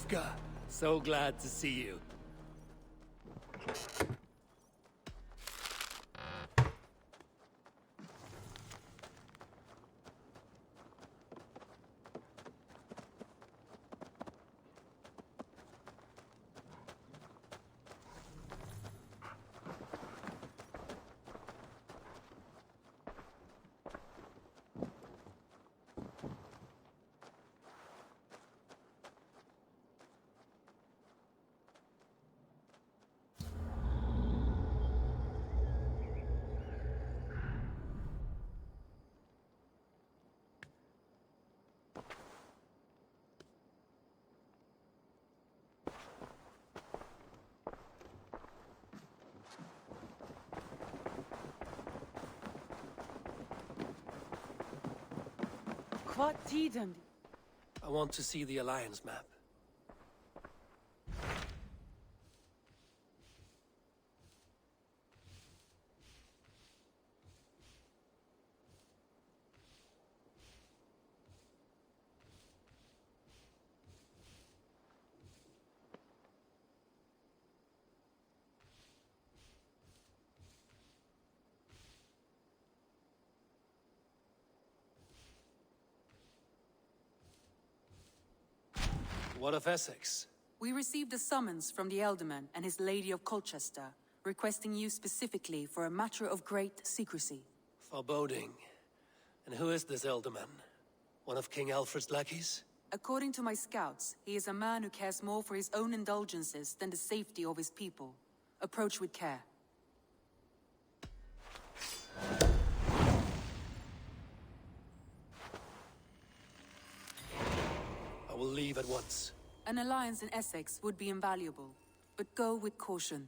Kafka. So glad to see you. What tiden? I want to see the Alliance map. What of Essex? We received a summons from the Elderman and his Lady of Colchester, requesting you specifically for a matter of great secrecy. Foreboding. And who is this Elderman? One of King Alfred's lackeys? According to my scouts, he is a man who cares more for his own indulgences than the safety of his people. Approach with care. I will leave at once. An alliance in Essex would be invaluable, but go with caution.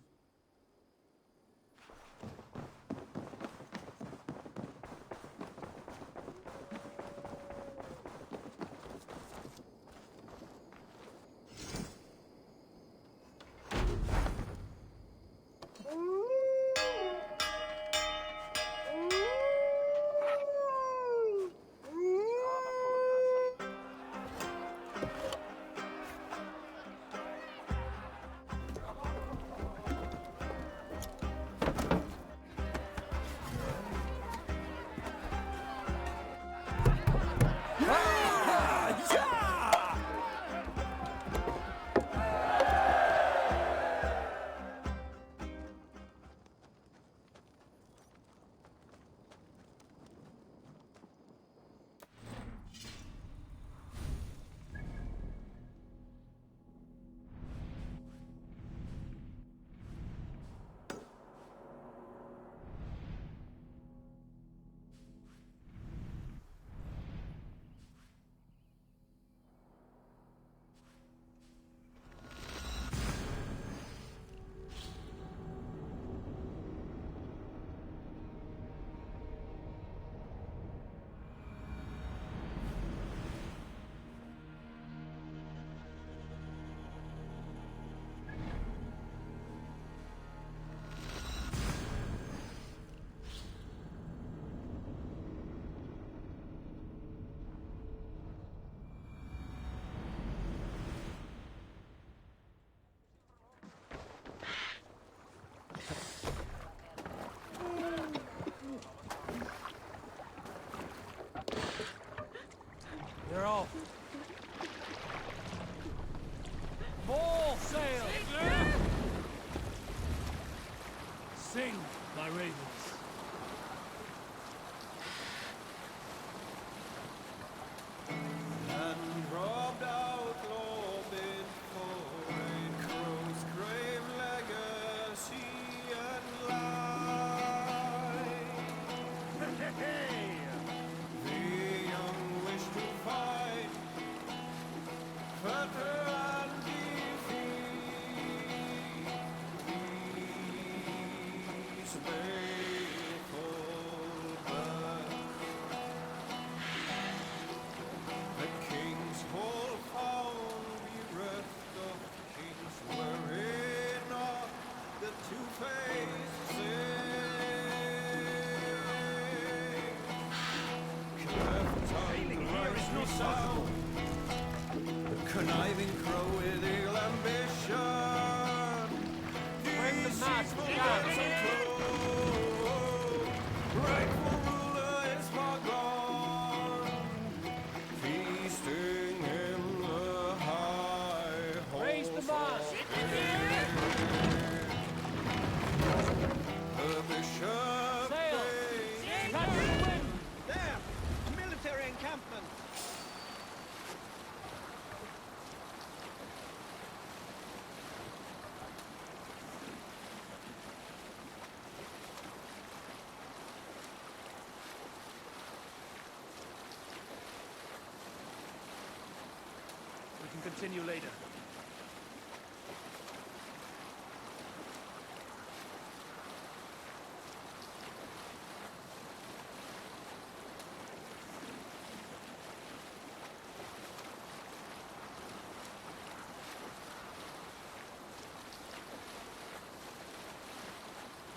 They're off. Full sail! Sing, my ravens. And robbed out Lobin for a crow's grave legacy and life. The young wish to fight, fetter and defeat. These faithful birds. The king's whole found bereft of kings, wherein are the two-faced sing. Cleft tongue, right sound, the Conniving crow with ill ambition. Bring the mask down. Rightful ruler is far gone. Feasting in the high hall. Raise the mask. The bishop Sail. bade- Catch the wind. There! Military encampment! We can continue later.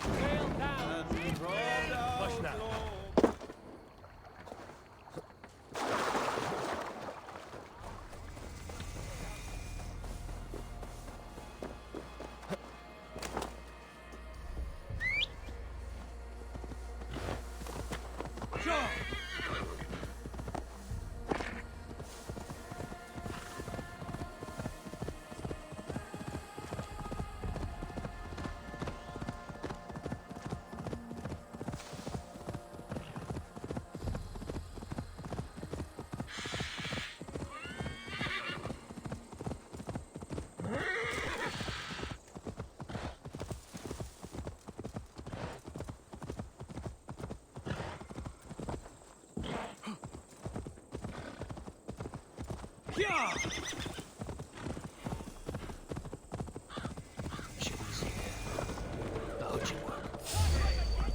Sail down. and robbed Push now. outlaw. Sure. Yeah. Shouldn't see a Hoji one.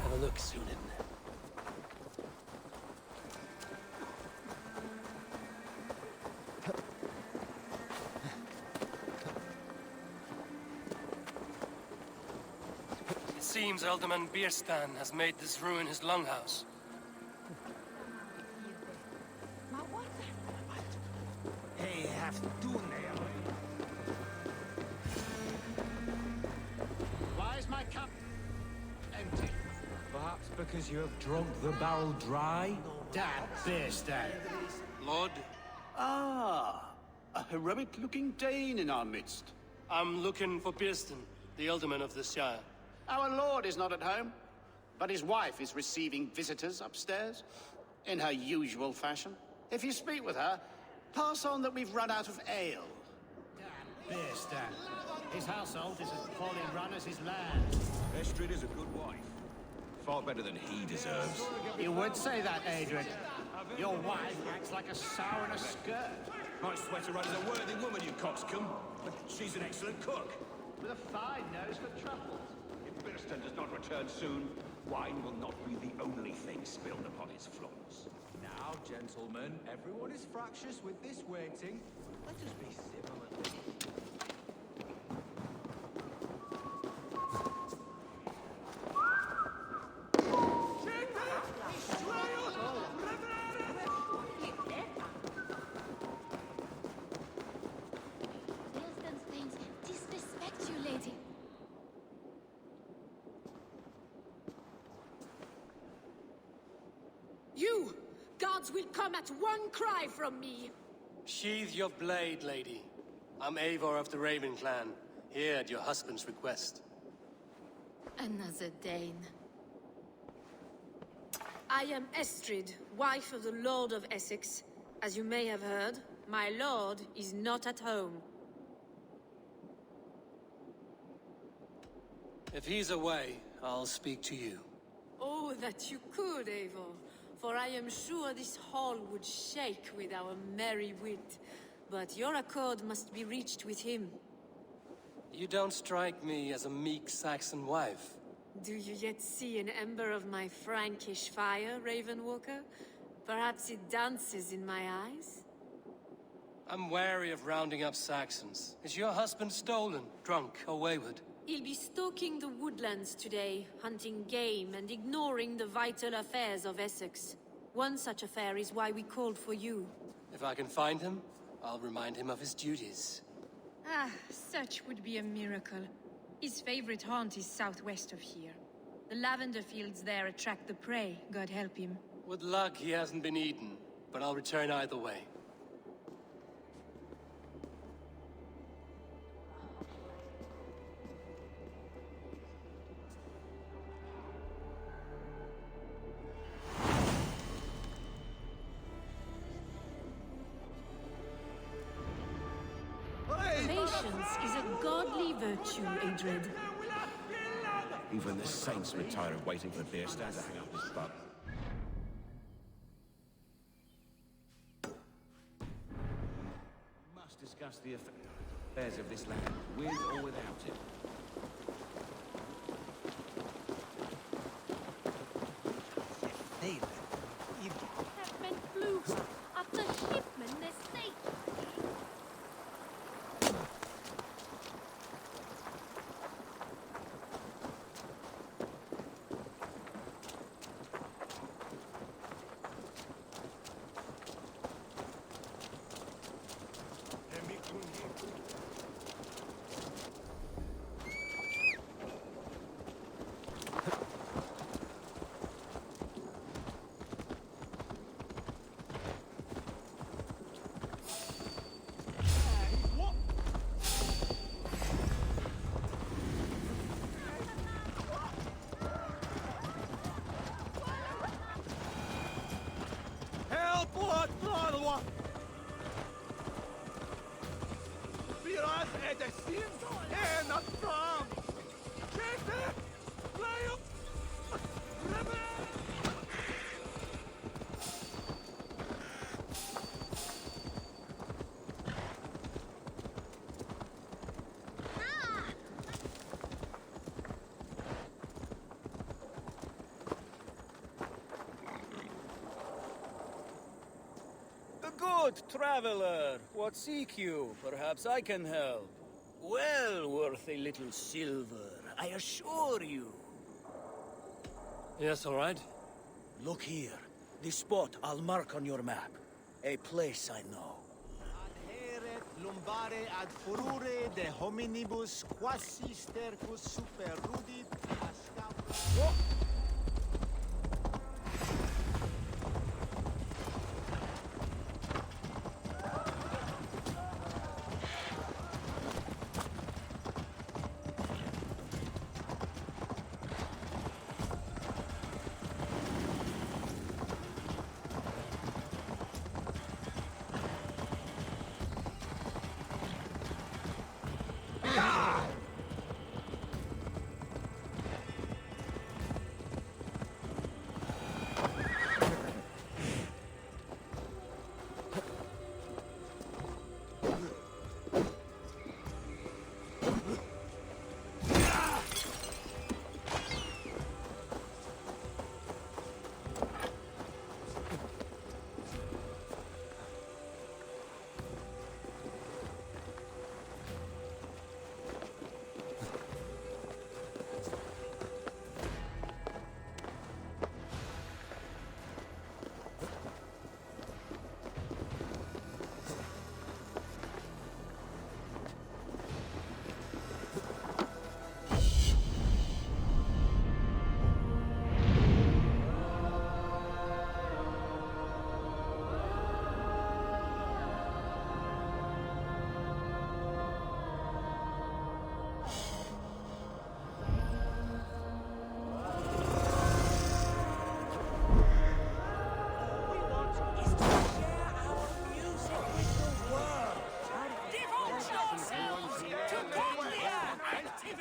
Have a look, Sunan. It seems Alderman Bierstan has made this ruin his longhouse. Why is my cup empty? Perhaps because you have drunk the barrel dry? Dad, beer's dead. Lord, Ah, a heroic-looking Dane in our midst. I'm looking for Bierstan, the Alderman of the Shire. Our lord is not at home, but his wife is receiving visitors upstairs, in her usual fashion. If you speak with her, pass on that we've run out of ale. Beer's dead. His household is as poorly run as his land. Estrid is a good wife. Far better than he deserves. You would say that, Adrian. Your wife acts like a sow in a skirt. My sweater run is a worthy woman, you coxcomb. But she's an excellent cook. With a fine nose for truffles. If Birston does not return soon, wine will not be the only thing spilled upon his floors. Now, gentlemen, everyone is fractious with this waiting. Let us be civil at least. gods will come at one cry from me. Sheathe your blade, lady. I'm Eivor of the Raven clan, here at your husband's request. Another Dane. I am Estrid, wife of the Lord of Essex. As you may have heard, my lord is not at home. If he's away, I'll speak to you. Oh, that you could, Eivor. For I am sure this hall would shake with our merry wit. But your accord must be reached with him. You don't strike me as a meek Saxon wife. Do you yet see an ember of my Frankish fire, Ravenwalker? Perhaps it dances in my eyes? I'm wary of rounding up Saxons. Is your husband stolen, drunk, or wayward? He'll be stalking the woodlands today, hunting game and ignoring the vital affairs of Essex. One such affair is why we called for you. If I can find him, I'll remind him of his duties. Ah, such would be a miracle. His favorite haunt is southwest of here. The lavender fields there attract the prey, God help him. With luck, he hasn't been eaten, but I'll return either way. Patience is a godly virtue, Adred. Even the saints would tire of waiting for beer stand to hang up his butt. We must discuss the affairs of this land, with or without it. Captain Blue, after shipment estate. Good traveler, what seek you? Perhaps I can help. Well worth a little silver, I assure you. Yes, all right. Look here. This spot I'll mark on your map. A place I know. Adheret lumbare ad furore de hominibus quasi stercus super rudit ascapula.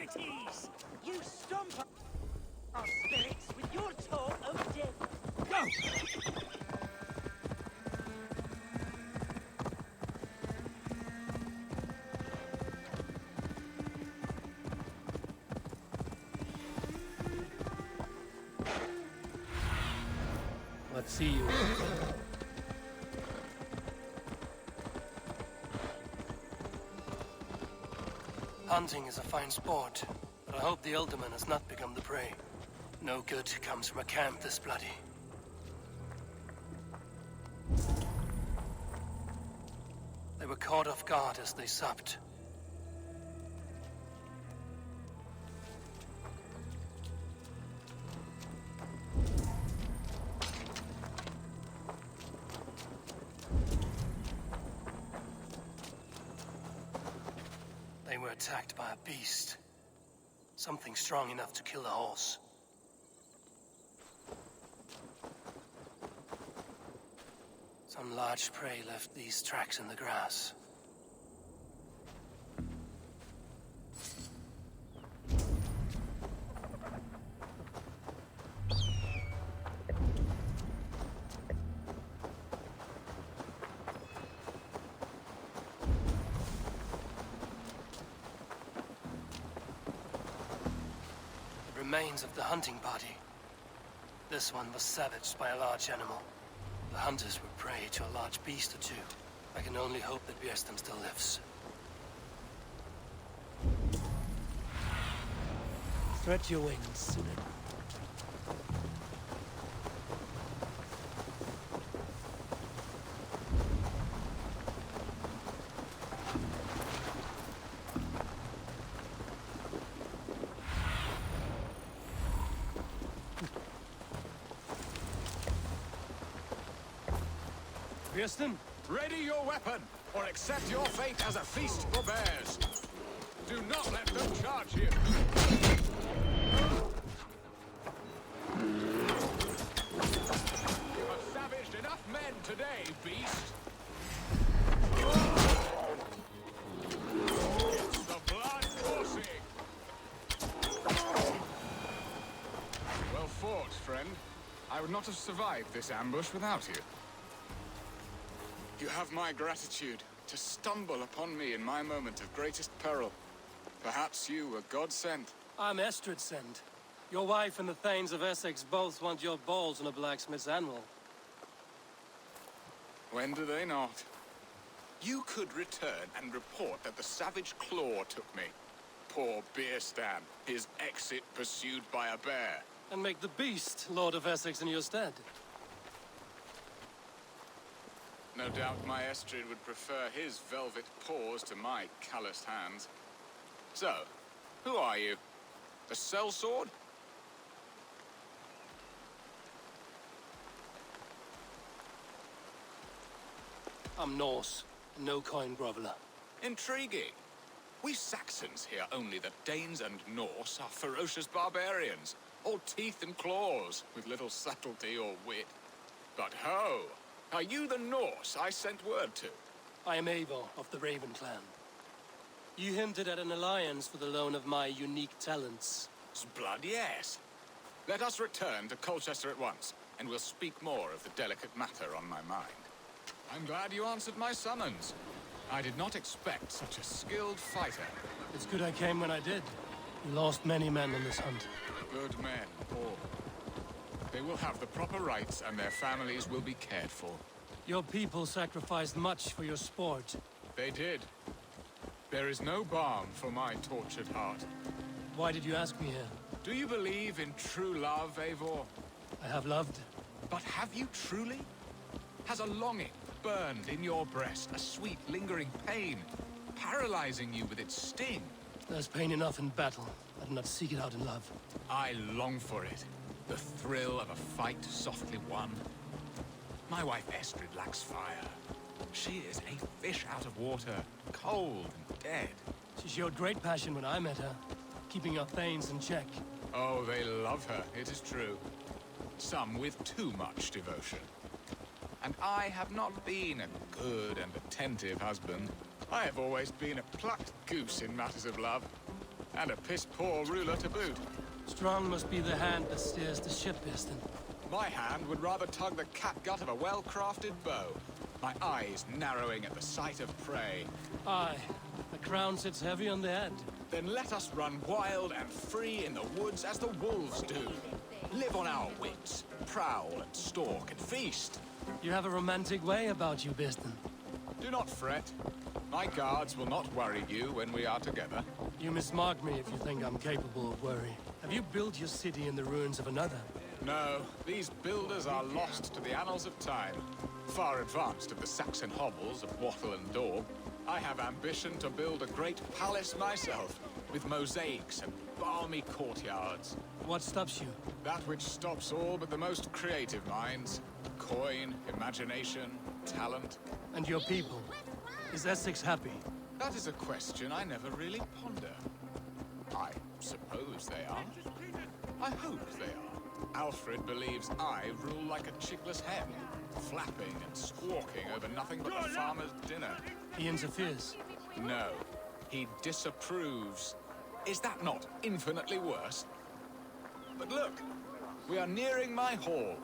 Absurdities! You stomp our spirits with your talk of death. Go! Let's see you. Hunting is a fine sport, but I hope the Alderman has not become the prey. No good comes from a camp this bloody. They were caught off guard as they supped. They were attacked by a beast. Something strong enough to kill a horse. Some large prey left these tracks in the grass. Remains of the hunting party. This one was savaged by a large animal. The hunters were prey to a large beast or two. I can only hope that Björnstam still lives. Stretch your wings, Sunan. Björnstam? Ready your weapon, or accept your fate as a feast for bears. Do not let them charge you. You have savaged enough men today, beast. It's the blood coursing. Well fought, friend. I would not have survived this ambush without you. You have my gratitude to stumble upon me in my moment of greatest peril. Perhaps you were God sent. I'm Estrid sent. Your wife and the Thanes of Essex both want your balls on a blacksmith's anvil. When do they not? You could return and report that the savage claw took me. Poor Björnstam, his exit pursued by a bear. And make the beast Lord of Essex in your stead. No doubt my Estrid would prefer his velvet paws to my calloused hands. So, who are you? The sellsword? I'm Norse, no coin groveler. Intriguing. We Saxons hear only that Danes and Norse are ferocious barbarians, all teeth and claws, with little subtlety or wit. But ho! Are you the Norse I sent word to? I am Eivor of the Raven clan. You hinted at an alliance for the loan of my unique talents. Blood, yes. Let us return to Colchester at once, and we'll speak more of the delicate matter on my mind. I'm glad you answered my summons. I did not expect such a skilled fighter. It's good I came when I did. We lost many men on this hunt. Good men, all. They will have the proper rights, and their families will be cared for. Your people sacrificed much for your sport. They did. There is no balm for my tortured heart. Why did you ask me here? Do you believe in true love, Eivor? I have loved. But have you truly? Has a longing burned in your breast, a sweet, lingering pain, paralyzing you with its sting? There's pain enough in battle. I do not seek it out in love. I long for it. The thrill of a fight softly won. My wife Estrid lacks fire. She is a fish out of water, cold and dead. She showed great passion when I met her, keeping our Thanes in check. Oh, they love her, it is true. Some with too much devotion. And I have not been a good and attentive husband. I have always been a plucked goose in matters of love. And a piss-poor ruler to boot. Strong must be the hand that steers the ship, Piston. My hand would rather tug the catgut of a well-crafted bow. My eyes narrowing at the sight of prey. Aye, the crown sits heavy on the head. Then let us run wild and free in the woods as the wolves do. Live on our wits, prowl and stalk and feast. You have a romantic way about you, Piston. Do not fret. My guards will not worry you when we are together. You mismark me if you think I'm capable of worry. Have you built your city in the ruins of another? No, these builders are lost to the annals of time. Far advanced of the Saxon hovels of wattle and daub, I have ambition to build a great palace myself, with mosaics and balmy courtyards. What stops you? That which stops all but the most creative minds. Coin, imagination, talent. And your people? Is Essex happy? That is a question I never really ponder. I suppose they are. I hope they are. Alfred believes I rule like a chickless hen, flapping and squawking over nothing but the farmer's dinner. He interferes? No, he disapproves. Is that not infinitely worse? But look, we are nearing my hall.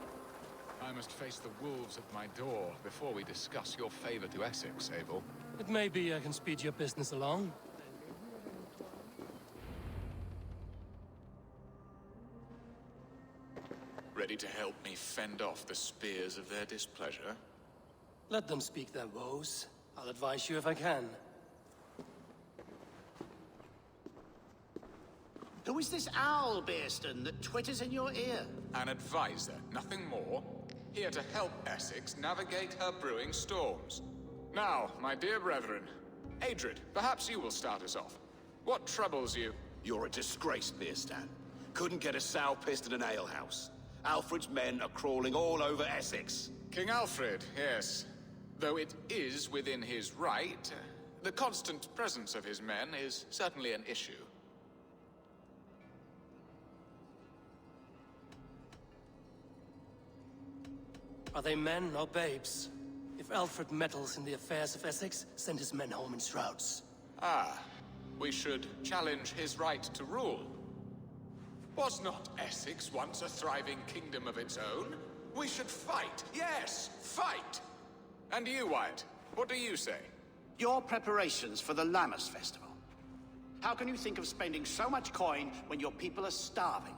I must face the wolves at my door before we discuss your favor to Essex, Abel. It may be I can speed your business along. Ready to help me fend off the spears of their displeasure? Let them speak their woes. I'll advise you if I can. Who is this owl, Bearston, that twitters in your ear? An advisor, nothing more. Here to help Essex navigate her brewing storms. Now, my dear brethren, Adrid, perhaps you will start us off. What troubles you? You're a disgrace, Bearstan. Couldn't get a sow pissed in an alehouse. Alfred's men are crawling all over Essex. King Alfred, yes. Though it is within his right, the constant presence of his men is certainly an issue. Are they men or babes? If Alfred meddles in the affairs of Essex, send his men home in shrouds. Ah, we should challenge his right to rule. Was not Essex once a thriving kingdom of its own? We should fight, yes, fight! And you, Wyatt, what do you say? Your preparations for the Lammas Festival. How can you think of spending so much coin when your people are starving?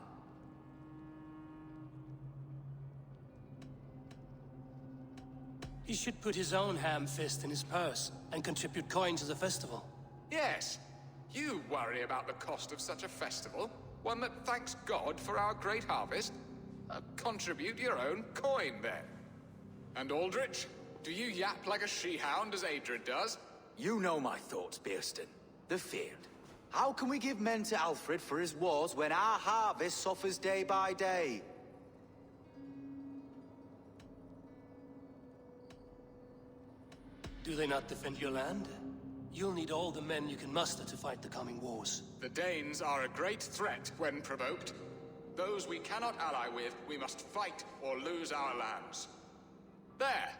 He should put his own ham fist in his purse and contribute coin to the festival. Yes, you worry about the cost of such a festival, one that thanks God for our great harvest. Contribute your own coin, then. And Aldrich, do you yap like a she-hound as Adrid does? You know my thoughts, Bearston. The field. How can we give men to Alfred for his wars when our harvest suffers day by day? Do they not defend your land? You'll need all the men you can muster to fight the coming wars. The Danes are a great threat when provoked. Those we cannot ally with, we must fight or lose our lands. There!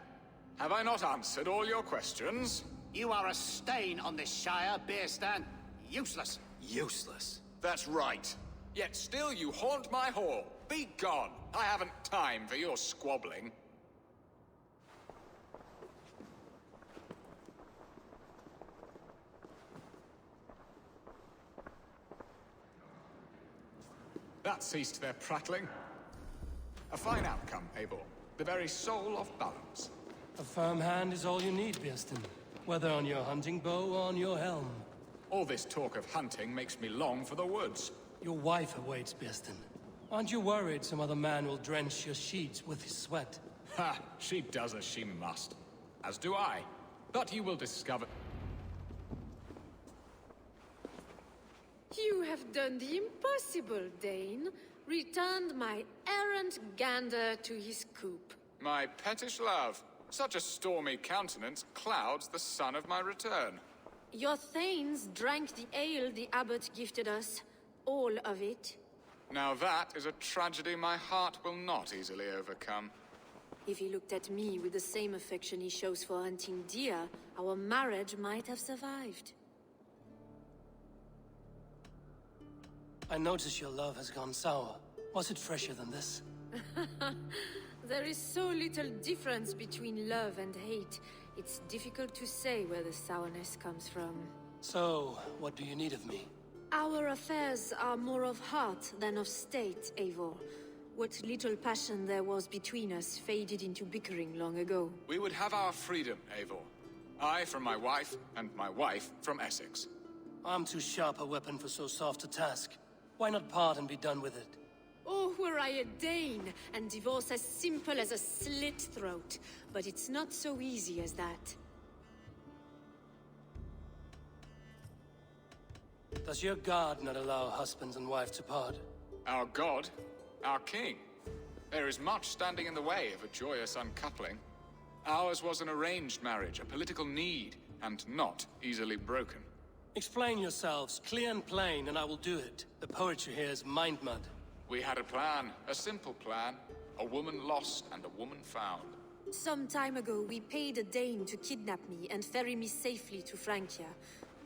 Have I not answered all your questions? You are a stain on this Shire, Bearstan. Useless. Useless? That's right. Yet still you haunt my hall. Be gone! I haven't time for your squabbling. That ceased their prattling. A fine outcome, Abel. The very soul of balance. A firm hand is all you need, Bearston. Whether on your hunting bow or on your helm. All this talk of hunting makes me long for the woods. Your wife awaits, Bearston. Aren't you worried some other man will drench your sheets with his sweat? Ha! She does as she must. As do I. But you will discover... You have done the impossible, Dane. Returned my errant gander to his coop. My pettish love. Such a stormy countenance clouds the sun of my return. Your thanes drank the ale the abbot gifted us. All of it. Now that is a tragedy my heart will not easily overcome. If he looked at me with the same affection he shows for hunting deer, our marriage might have survived. I notice your love has gone sour. Was it fresher than this? There is so little difference between love and hate. It's difficult to say where the sourness comes from. So, what do you need of me? Our affairs are more of heart than of state, Eivor. What little passion there was between us faded into bickering long ago. We would have our freedom, Eivor. I from my wife, and my wife from Essex. I'm too sharp a weapon for so soft a task. Why not part and be done with it? Oh, were I a Dane, and divorce as simple as a slit throat. But it's not so easy as that. Does your god not allow husbands and wife to part? Our god? Our king? There is much standing in the way of a joyous uncoupling. Ours was an arranged marriage, a political need, and not easily broken. Explain yourselves, clear and plain, and I will do it. The poetry here is mind mud. We had a plan, a simple plan. A woman lost and a woman found. Some time ago, we paid a Dane to kidnap me and ferry me safely to Francia.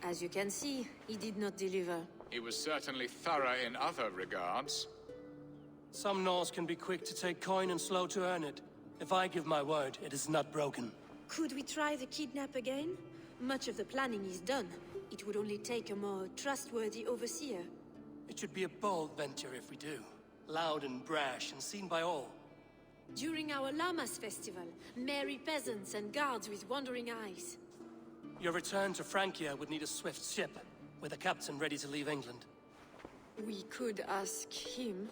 As you can see, he did not deliver. He was certainly thorough in other regards. Some Norse can be quick to take coin and slow to earn it. If I give my word, it is not broken. Could we try the kidnap again? Much of the planning is done. It would only take a more trustworthy overseer. It should be a bold venture if we do. Loud and brash and seen by all. During our Llamas festival, merry peasants and guards with wandering eyes. Your return to Francia would need a swift ship, with a captain ready to leave England. We could ask him.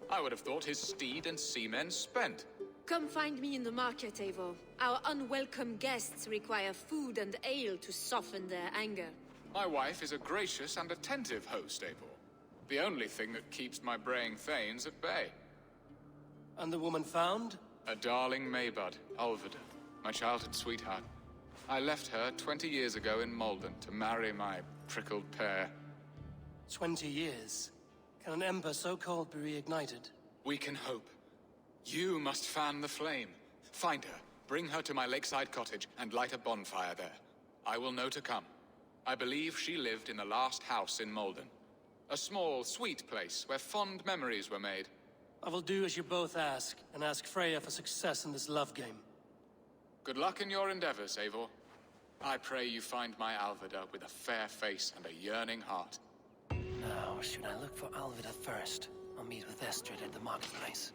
I would have thought his steed and seamen spent. Come find me in the market, Eivor. Our unwelcome guests require food and ale to soften their anger. My wife is a gracious and attentive host, Eivor. The only thing that keeps my braying thanes at bay. And the woman found? A darling Maybud, Alvida, my childhood sweetheart. I left her 20 years ago in Malden to marry my prickled pear. 20 years? Can an ember so cold be reignited? We can hope. You must fan the flame. Find her, bring her to my lakeside cottage, and light a bonfire there. I will know to come. I believe she lived in the last house in Malden. A small, sweet place where fond memories were made. I will do as you both ask, and ask Freya for success in this love game. Good luck in your endeavors, Eivor. I pray you find my Alvida with a fair face and a yearning heart. Now, should I look for Alvida first, or meet with Estrid at the marketplace?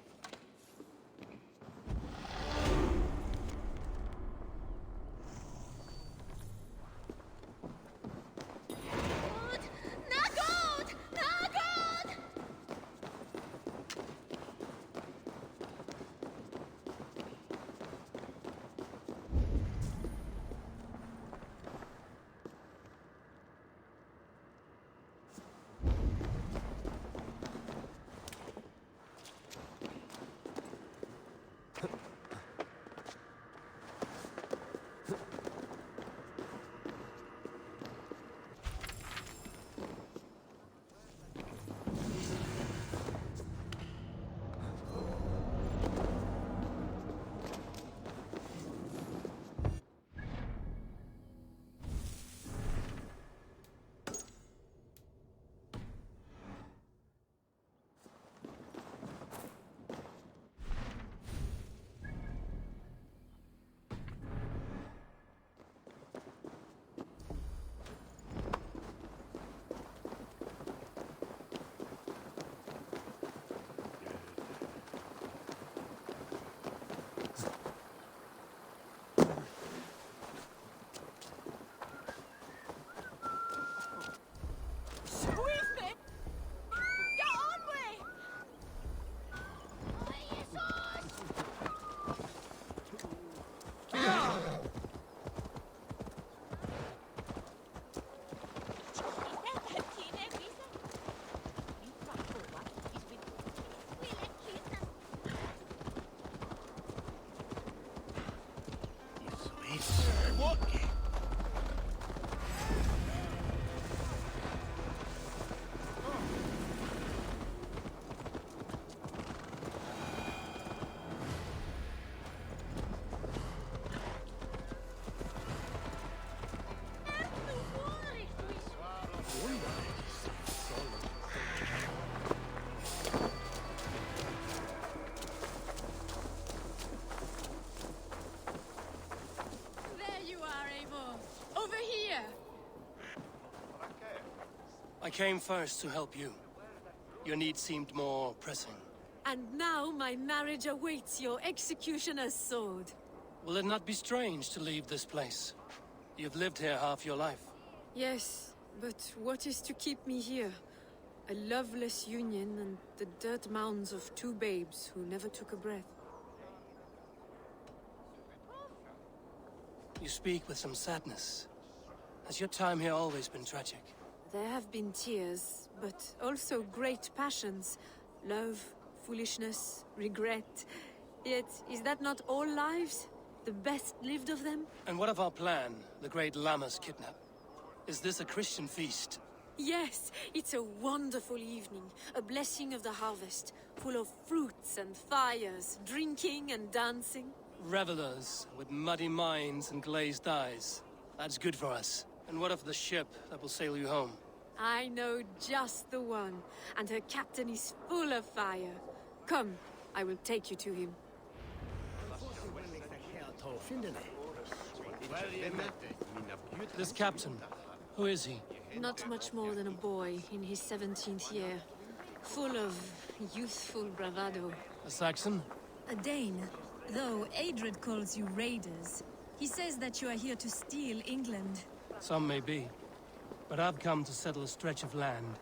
came first to help you. Your need seemed more pressing. And now my marriage awaits your executioner's sword. Will it not be strange to leave this place? You've lived here half your life. Yes, but what is to keep me here? A loveless union and the dirt mounds of two babes who never took a breath. You speak with some sadness. Has your time here always been tragic? There have been tears, but also great passions. Love, foolishness, regret. Yet, is that not all lives? The best lived of them? And what of our plan, the great Lamma's kidnap? Is this a Christian feast? Yes, it's a wonderful evening. A blessing of the harvest, full of fruits and fires, drinking and dancing. Revelers with muddy minds and glazed eyes. That's good for us. And what of the ship that will sail you home? I know just the one, and her captain is full of fire. Come, I will take you to him. This captain, who is he? Not much more than a boy in his 17th year. Full of youthful bravado. A Saxon? A Dane, though Adred calls you raiders. He says that you are here to steal England. Some may be. But I've come to settle a stretch of land.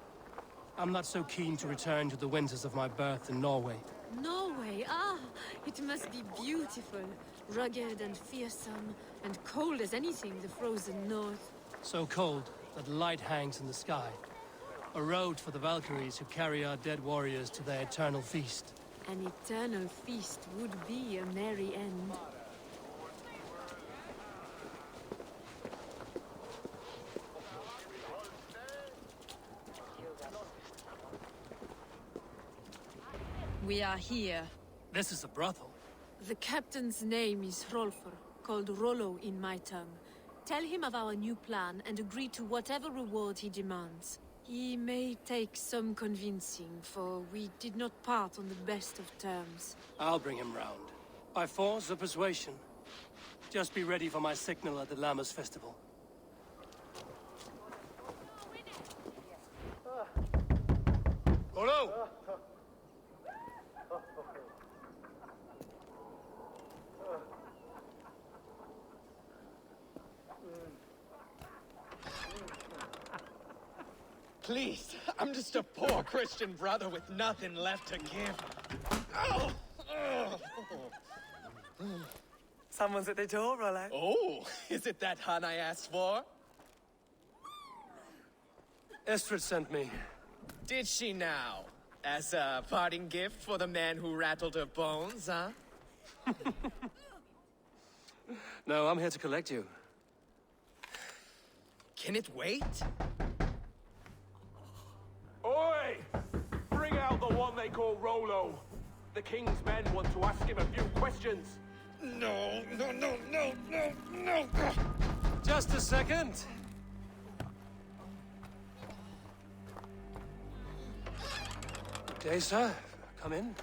I'm not so keen to return to the winters of my birth in Norway. Norway? Ah, it must be beautiful. Rugged and fearsome, and cold as anything the frozen north. So cold that light hangs in the sky. A road for the Valkyries who carry our dead warriors to their eternal feast. An eternal feast would be a merry end. We are here. This is a brothel. The captain's name is Rolfr, called Rollo in my tongue. Tell him of our new plan and agree to whatever reward he demands. He may take some convincing, for we did not part on the best of terms. I'll bring him round. By force or persuasion. Just be ready for my signal at the Lammas festival. Rollo! Please, I'm just a poor Christian brother with nothing left to give. Oh! Someone's at the door, Rollo. Oh, is it that hun I asked for? Estrid sent me. Did she now? As a parting gift for the man who rattled her bones, huh? No, I'm here to collect you. Can it wait? Oi! Bring out the one they call Rollo. The king's men want to ask him a few questions. No. Just a second. Good day, sir. Come in.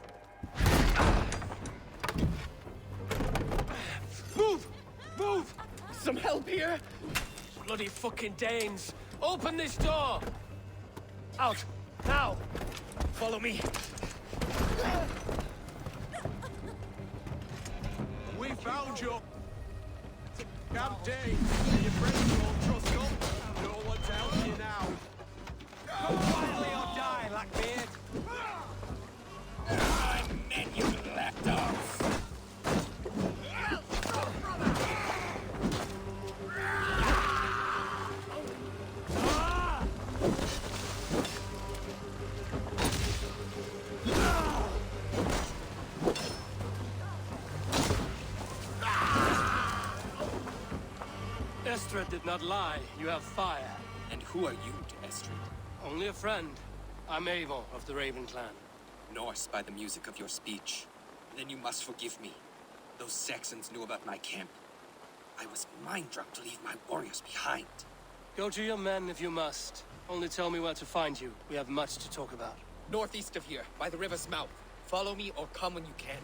Move! Move! Some help here? Bloody fucking Danes! Open this door! Out! Now! Follow me. We found you. Camp Danes. Your friends won't trust them. No one's helping you now. Go quietly or die, Blackbeard. I meant you lapdogs. Estrid did not lie. You have fire. And who are you to Estrid? Only a friend. I'm Eivor of the Raven clan. Norse by the music of your speech. Then you must forgive me. Those Saxons knew about my camp. I was mind-drunk to leave my warriors behind. Go to your men if you must. Only tell me where to find you. We have much to talk about. Northeast of here, by the river's mouth. Follow me or come when you can.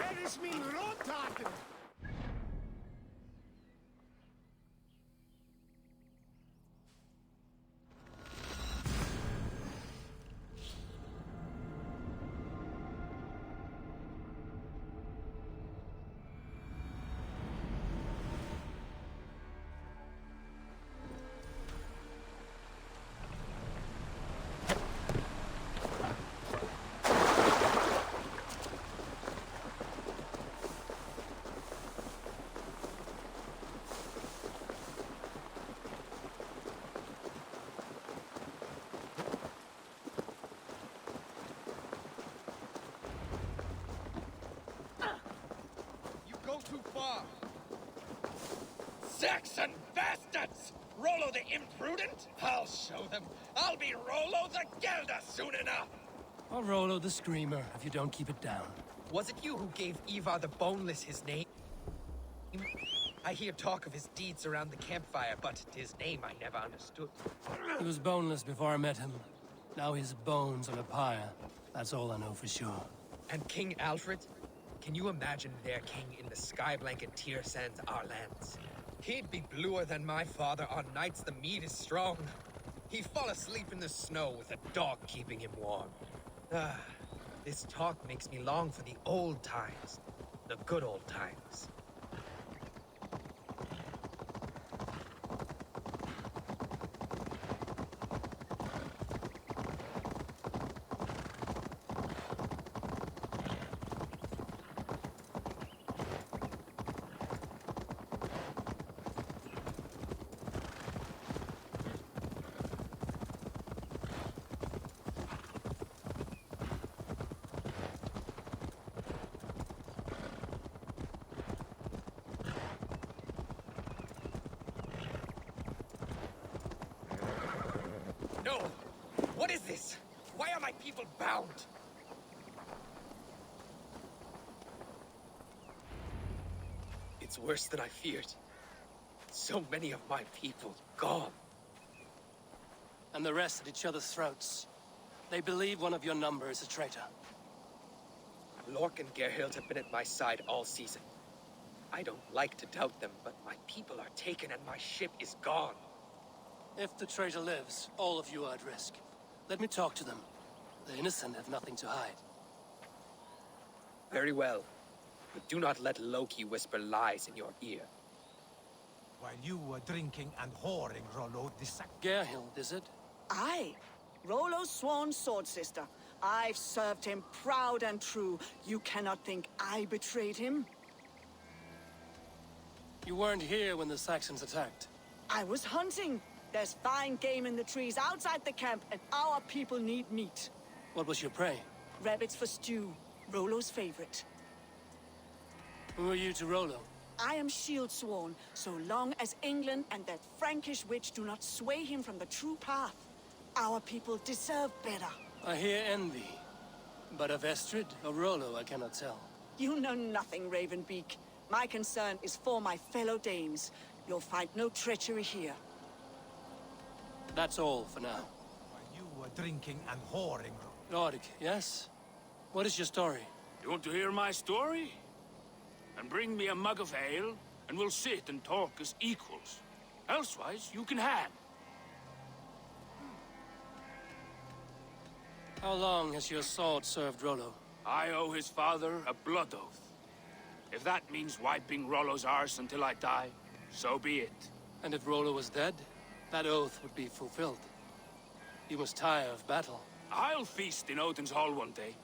Where is min råtaten? Too far. Saxon bastards! Rollo the imprudent? I'll show them. I'll be Rollo the Gelder soon enough! Or Rollo the Screamer, if you don't keep it down. Was it you who gave Ivar the Boneless his name? I hear talk of his deeds around the campfire, but his name I never understood. He was boneless before I met him. Now he's bones on a pyre. That's all I know for sure. And King Alfred? Can you imagine their king in the sky blanket tier sands our lands? He'd be bluer than my father on nights the meat is strong. He'd fall asleep in the snow with a dog keeping him warm. This talk makes me long for the old times. The good old times. No! What is this? Why are my people bound? It's worse than I feared. So many of my people gone. And the rest at each other's throats. They believe one of your number is a traitor. Lork and Gerhild have been at my side all season. I don't like to doubt them, but my people are taken and my ship is gone. If the traitor lives, all of you are at risk. Let me talk to them. The innocent have nothing to hide. Very well. But do not let Loki whisper lies in your ear. While you were drinking and whoring, Rollo, this... Gerhild, is it? Aye. Rollo's sworn sword sister. I've served him proud and true. You cannot think I betrayed him? You weren't here when the Saxons attacked. I was hunting. There's fine game in the trees outside the camp, and our people need meat. What was your prey? Rabbits for stew. Rollo's favorite. Who are you to Rollo? I am shield sworn, so long as England and that Frankish witch do not sway him from the true path. Our people deserve better. I hear envy. But of Estrid or Rollo, I cannot tell. You know nothing, Ravenbeak. My concern is for my fellow Danes. You'll find no treachery here. That's all for now. While you were drinking and whoring... Lordic, yes? What is your story? You want to hear my story? And bring me a mug of ale, and we'll sit and talk as equals. Elsewise, you can hang. How long has your sword served Rollo? I owe his father a blood oath. If that means wiping Rollo's arse until I die, so be it. And if Rollo was dead, that oath would be fulfilled. You must tire of battle. I'll feast in Odin's hall one day,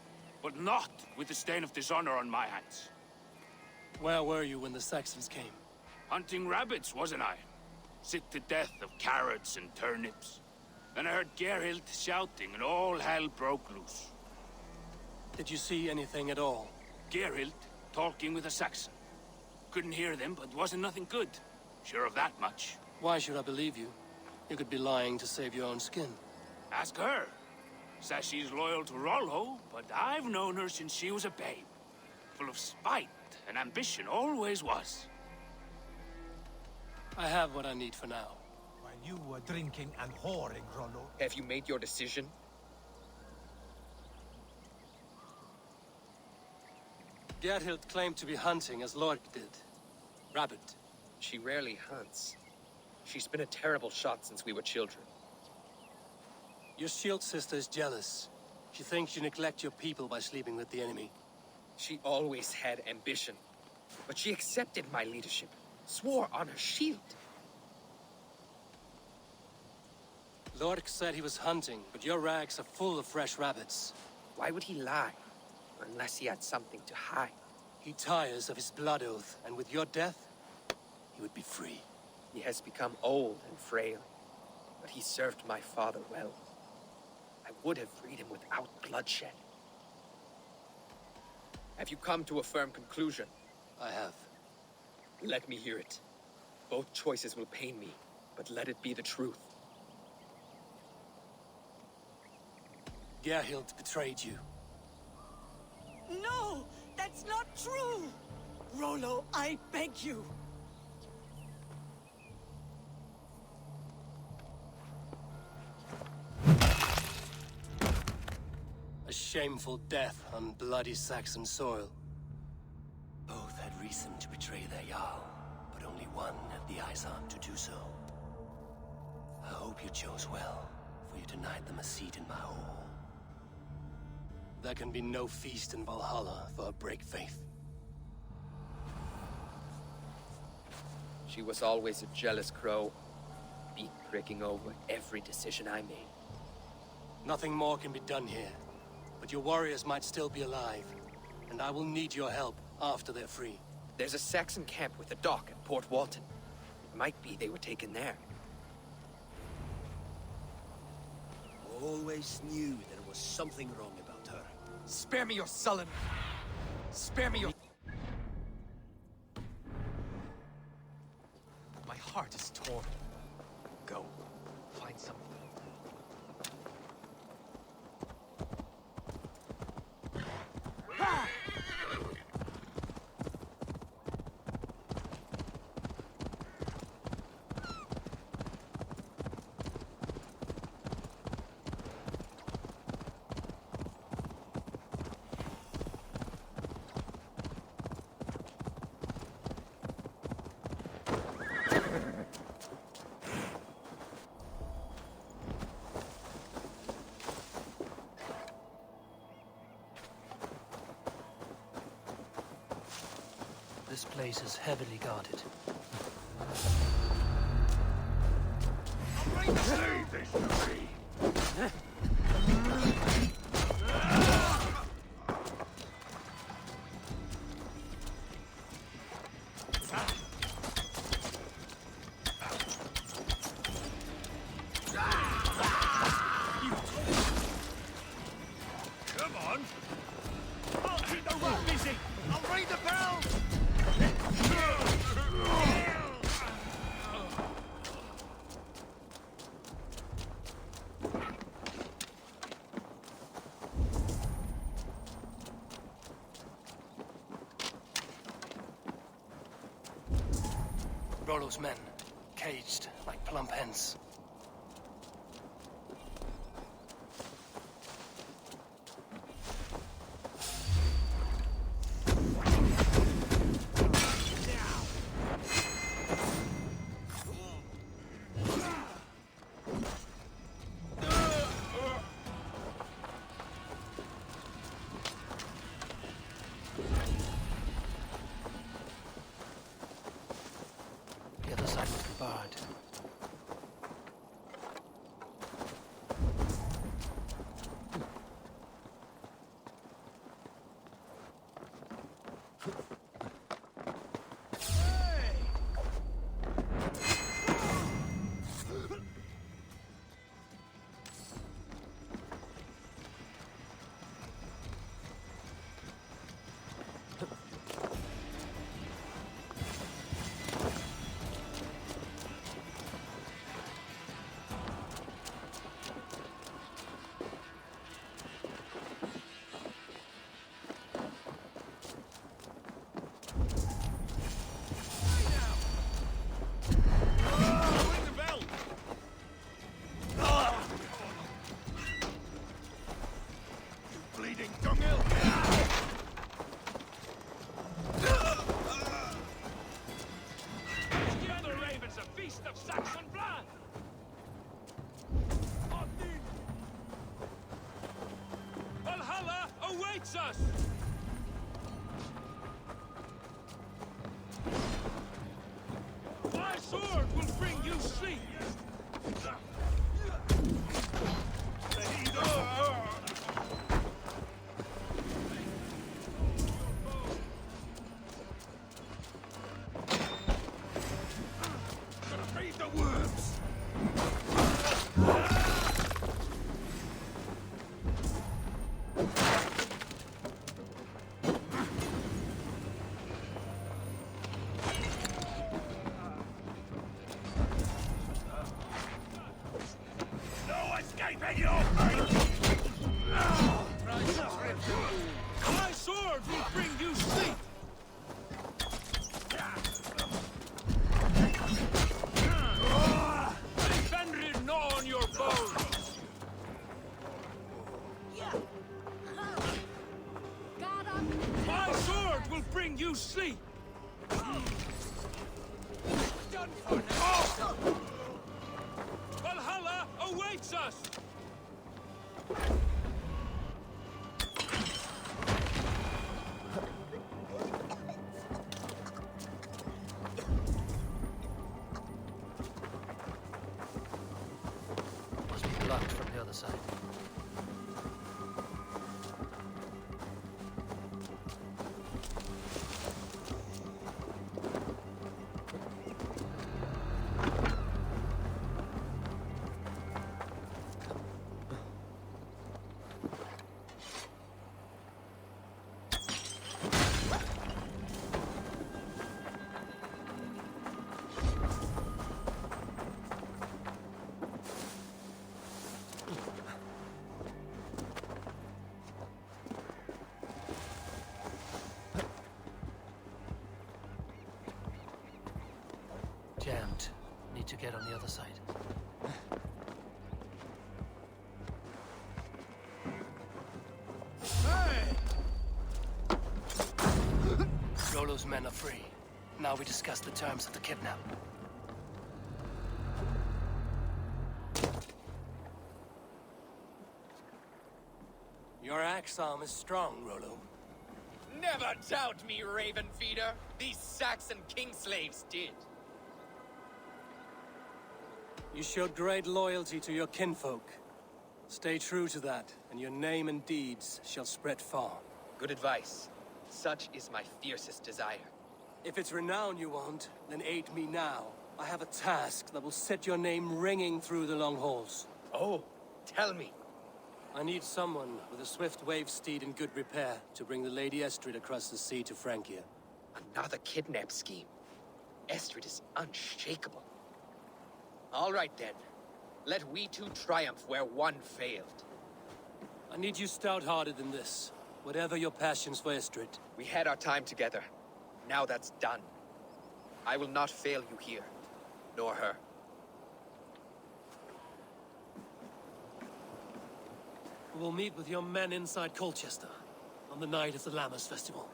but not with the stain of dishonor on my hands. Where were you when the Saxons came? Hunting rabbits, wasn't I? Sick to death of carrots and turnips. Then I heard Gerhild shouting and all hell broke loose. Did you see anything at all? Gerhild talking with a Saxon. Couldn't hear them, but wasn't nothing good. Sure of that much. Why should I believe you? You could be lying to save your own skin. Ask her. Says she's loyal to Rollo, but I've known her since she was a babe. Full of spite and ambition, always was. I have what I need for now. While you were drinking and whoring, Rollo... Have you made your decision? Gerhild claimed to be hunting as Lord did. Rabbit. She rarely hunts. She's been a terrible shot since we were children. Your shield sister is jealous. She thinks you neglect your people by sleeping with the enemy. She always had ambition. But she accepted my leadership. Swore on her shield. Lork said he was hunting, but your rags are full of fresh rabbits. Why would he lie? Unless he had something to hide. He tires of his blood oath, and with your death, he would be free. He has become old and frail, but he served my father well. I would have freed him without bloodshed. Have you come to a firm conclusion? I have. Let me hear it. Both choices will pain me, but let it be the truth. Gerhild betrayed you. No! That's not true! Rollo, I beg you! A shameful death on bloody Saxon soil. Both had reason to betray their Jarl, but only one had the eyes on to do so. I hope you chose well, for you denied them a seat in my hall. There can be no feast in Valhalla for a break faith. She was always a jealous crow, beak pricking over every decision I made. Nothing more can be done here, but your warriors might still be alive, and I will need your help after they're free. There's a Saxon camp with a dock at Port Walton. It might be they were taken there. Always knew there was something wrong about her. Spare me your sullen! Spare me your... My heart is torn. Go. Find something. This place is heavily guarded. Leave this to me! Come on! Keep the rock busy! I'll ring the bell! Rollo's men, caged like plump hens. The other side must be barred. awaits us! My sword will bring you sleep! Gonna feed the worms! No escaping your fate! My sword will bring you sleep! Defender gnaw on your bones! My sword will bring you sleep! Done for now! Valhalla awaits us! Must be blocked from the other side. Jammed. Need to get on the other side. Rollo's men are free. Now we discuss the terms of the kidnap. Your axe arm is strong, Rollo. Never doubt me, Raven Feeder. These Saxon king slaves did. You showed great loyalty to your kinfolk. Stay true to that, and your name and deeds shall spread far. Good advice. Such is my fiercest desire. If it's renown you want, then aid me now. I have a task that will set your name ringing through the long halls. Oh, tell me. I need someone with a swift wave steed in good repair to bring the Lady Estrid across the sea to Francia. Another kidnap scheme. Estrid is unshakable. All right then. Let we two triumph where one failed. I need you stout-hearted in this, whatever your passions for Estrid. We had our time together. Now that's done. I will not fail you here, nor her. We'll meet with your men inside Colchester on the night of the Lammas Festival.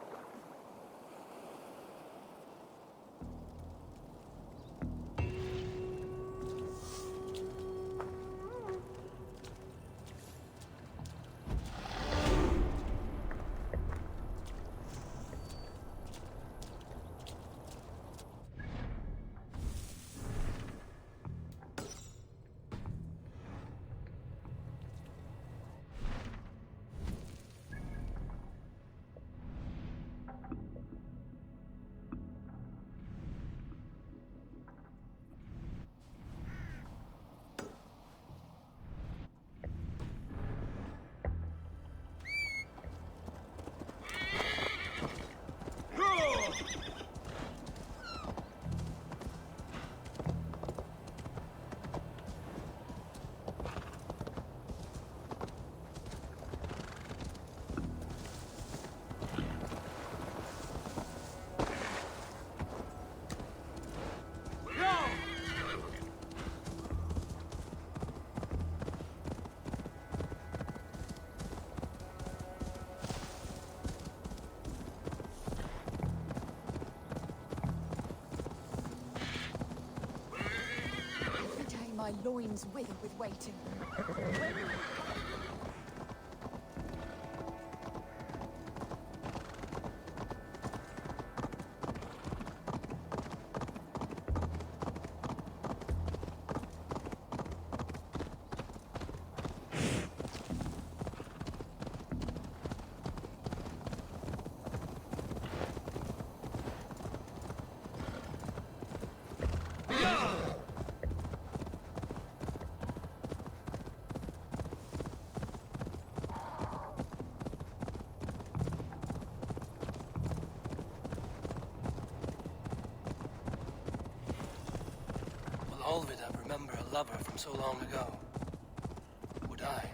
My loins wither with waiting. lover from so long ago. Would I?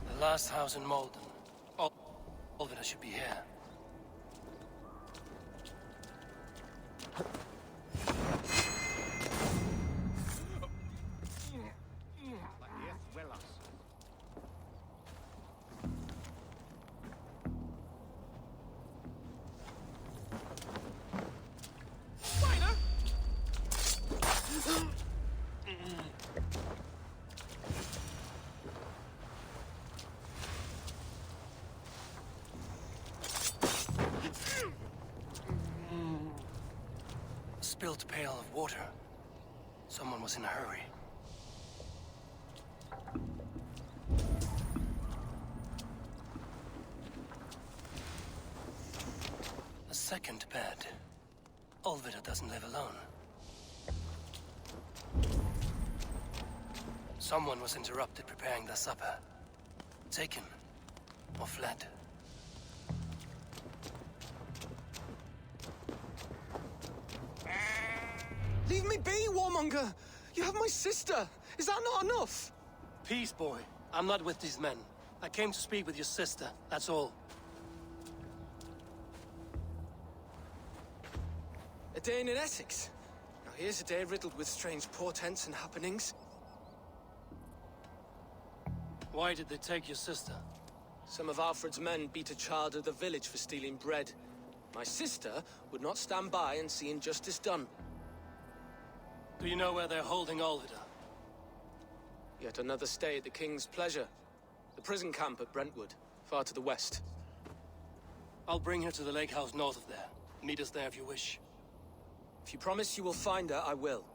The last house in Malden. All of it should be here. Spilled pail of water. Someone was in a hurry. A second bed. Olvida doesn't live alone. Someone was interrupted preparing their supper. Taken or fled. Leave me be, warmonger! You have my sister! Is that not enough? Peace, boy. I'm not with these men. I came to speak with your sister, that's all. A day in Essex. Now here's a day riddled with strange portents and happenings. Why did they take your sister? Some of Alfred's men beat a child of the village for stealing bread. My sister would not stand by and see injustice done. Do you know where they're holding Olvida? Yet another stay at the King's pleasure. The prison camp at Brentwood, far to the west. I'll bring her to the lake house north of there. Meet us there if you wish. If you promise you will find her, I will.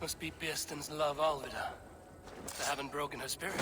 This must be Birsten's love, Alvida. They haven't broken her spirit.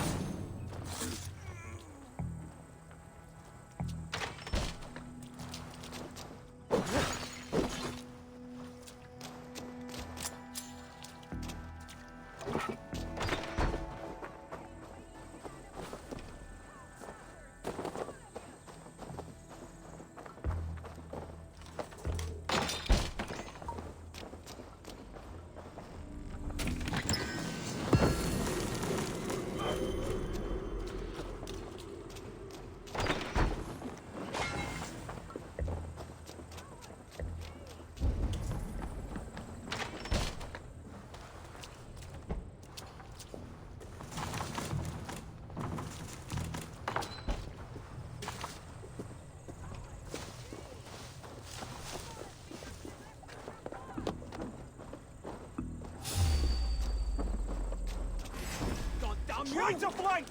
Try to flank!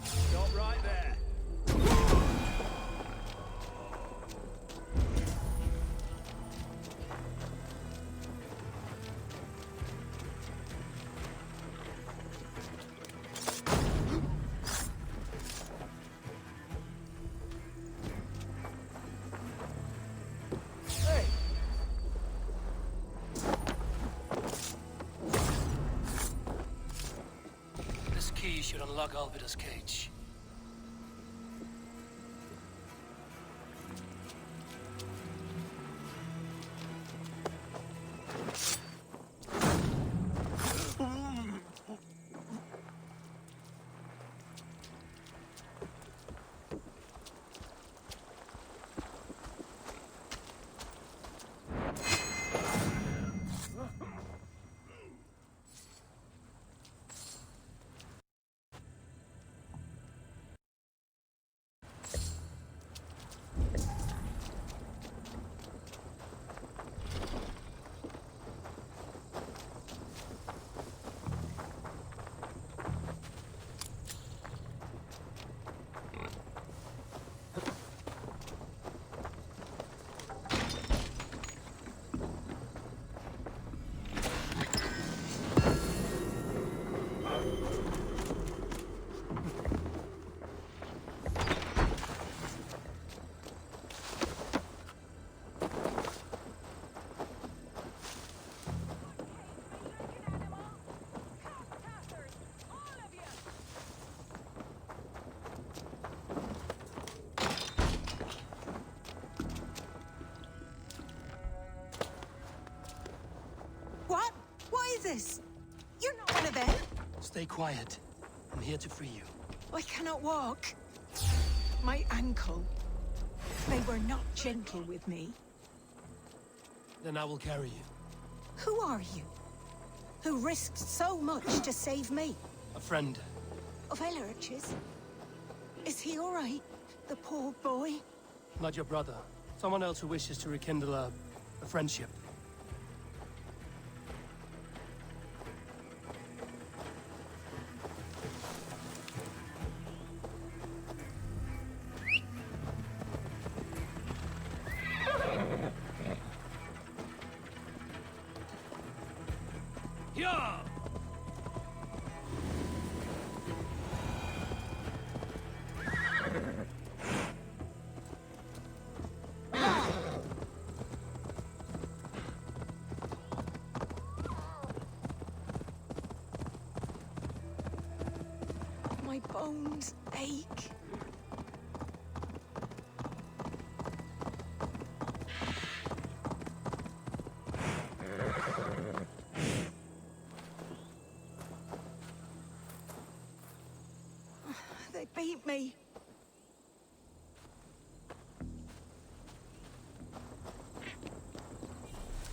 Stop right there. This key should unlock Alvida's cage. What? What is this? You're not one of them. Stay quiet. I'm here to free you. I cannot walk. My ankle. They were not gentle with me. Then I will carry you. Who are you? Who risked so much to save me? A friend. Of Elrich's? Is he all right? The poor boy? Not your brother. Someone else who wishes to rekindle a friendship. Yeah! My bones ache. They beat me.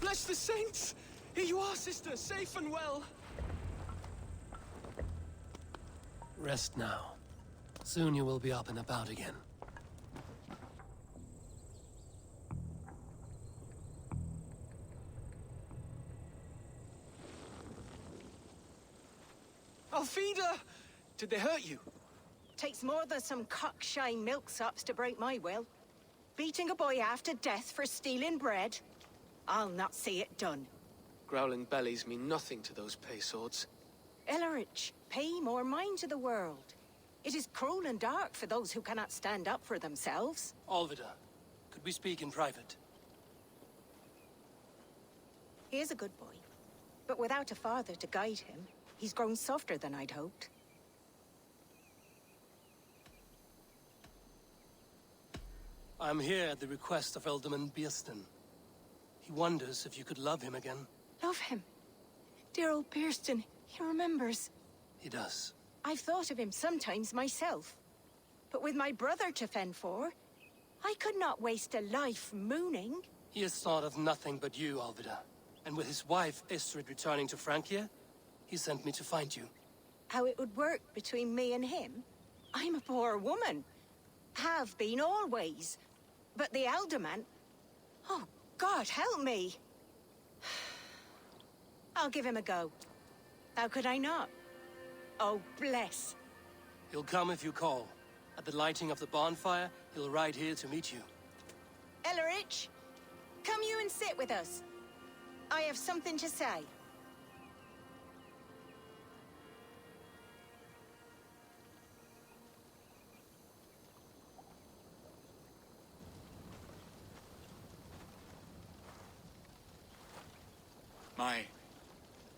Bless the saints! Here you are, sister, safe and well. Rest now. Soon you will be up and about again. Alfida! Did they hurt you? Takes more than some cockshy milksops to break my will. beating a boy half to death for stealing bread? I'll not see it done. Growling bellies mean nothing to those pay swords. Ellerich, pay more mind to the world. It is cruel and dark for those who cannot stand up for themselves. Alvida, could we speak in private? He is a good boy, but without a father to guide him, he's grown softer than I'd hoped. I'm here at the request of Alderman Biersten. He wonders if you could love him again. Love him? Dear old Biersten, he remembers. He does. I've thought of him sometimes myself. But with my brother to fend for, I could not waste a life mooning. He has thought of nothing but you, Alvida. And with his wife, Estrid, returning to Francia, he sent me to find you. How it would work between me and him? I'm a poor woman. Have been always. But the alderman... Oh, God, help me! I'll give him a go. How could I not? Oh, bless. He'll come if you call. At the lighting of the bonfire, he'll ride here to meet you. Ellerich, come you and sit with us. I have something to say.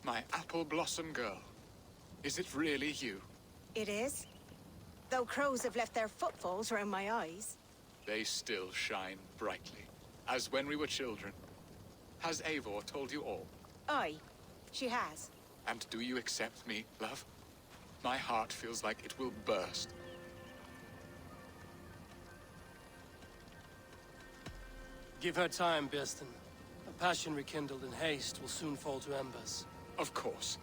My apple blossom girl. Is it really you? It is. Though crows have left their footfalls around my eyes. They still shine brightly, as when we were children. Has Eivor told you all? Aye, she has. And do you accept me, love? My heart feels like it will burst. Give her time, Biersten. A passion rekindled in haste will soon fall to embers. Of course.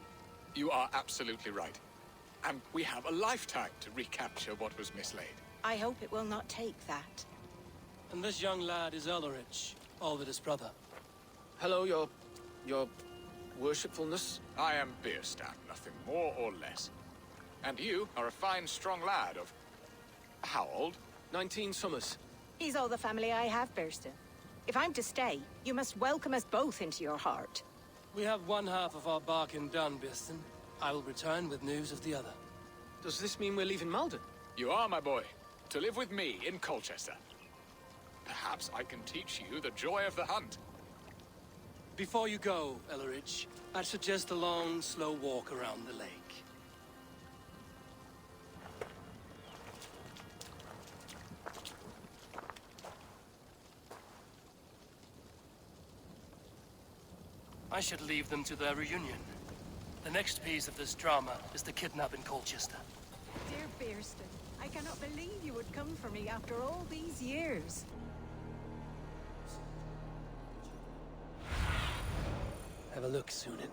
You are absolutely right. And we have a lifetime to recapture what was mislaid. I hope it will not take that. And this young lad is Ellerich, Alvida's brother. Hello, your worshipfulness. I am Bierstan, nothing more or less. And you are a fine, strong lad of... how old? 19 summers. He's all the family I have, Bierstan. If I'm to stay, you must welcome us both into your heart. We have one half of our bargain done, Biersten. I will return with news of the other. Does this mean we're leaving Malden? You are, my boy. To live with me in Colchester. Perhaps I can teach you the joy of the hunt. Before you go, Ellerich, I'd suggest a long, slow walk around the lake. I should leave them to their reunion. The next piece of this drama is the kidnap in Colchester. Dear Bierstan, I cannot believe you would come for me after all these years. Have a look, Sunan.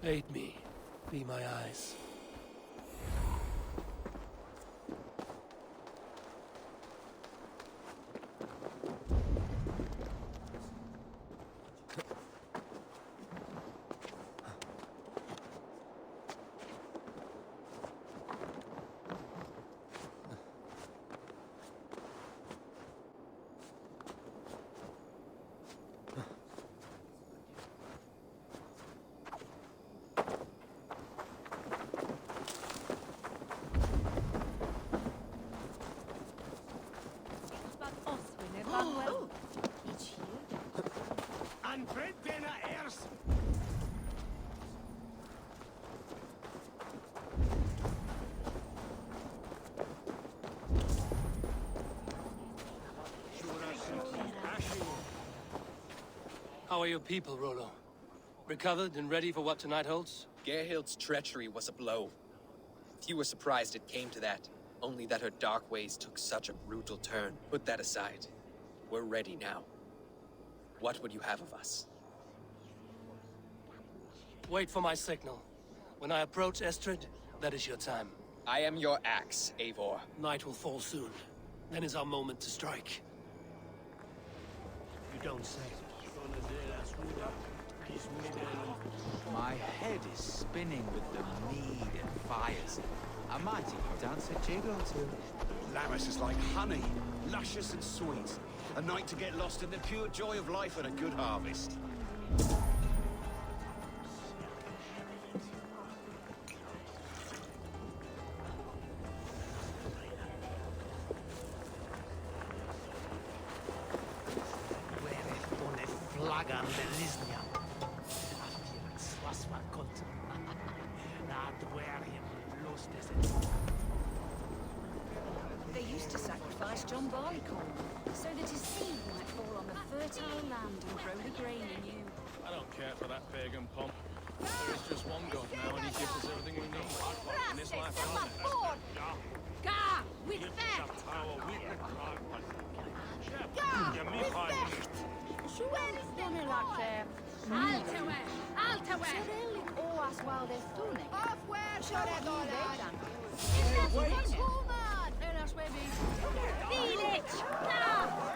Aid me. Be my eyes. How are your people, Rollo? Recovered and ready for what tonight holds? Gerhild's treachery was a blow. Few were surprised it came to that, only that her dark ways took such a brutal turn. Put that aside. We're ready now. What would you have of us? Wait for my signal. When I approach Estrid, that is your time. I am your axe, Eivor. Night will fall soon. Then is our moment to strike. You don't say. My head is spinning with the mead and fires. I might even dance a jig or two. Laris is like honey, luscious and sweet. A night to get lost in the pure joy of life and a good harvest. They used to sacrifice John Barleycorn, so that his seed might fall on the fertile land and grow the grain anew. I don't care for that pagan pomp. There is just one God now, and he gives us everything we need. In this life and the next. Ga! With that! Ga! With that! Altawe! Altawe! Village! Now!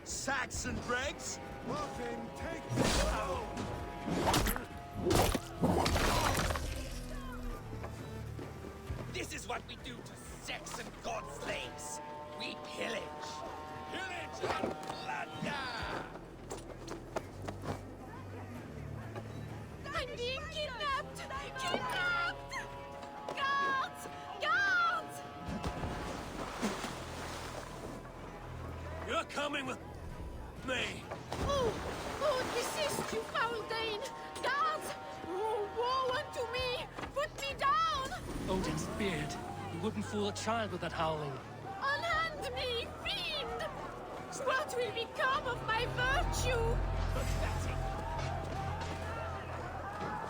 Saxon dregs. Muffin, take this out. This is what we do to Saxon god slaves. We pillage. Pillage and plunder! I'm being kidnapped! Kidnapped! Guards! Guards! You're coming with me. Oh! Oh, desist, you foul Dane! Guards! Oh, woe unto me! Put me down! Odin's beard. You wouldn't fool a child with that howling. Unhand me, fiend! What will become of my virtue? Pathetic.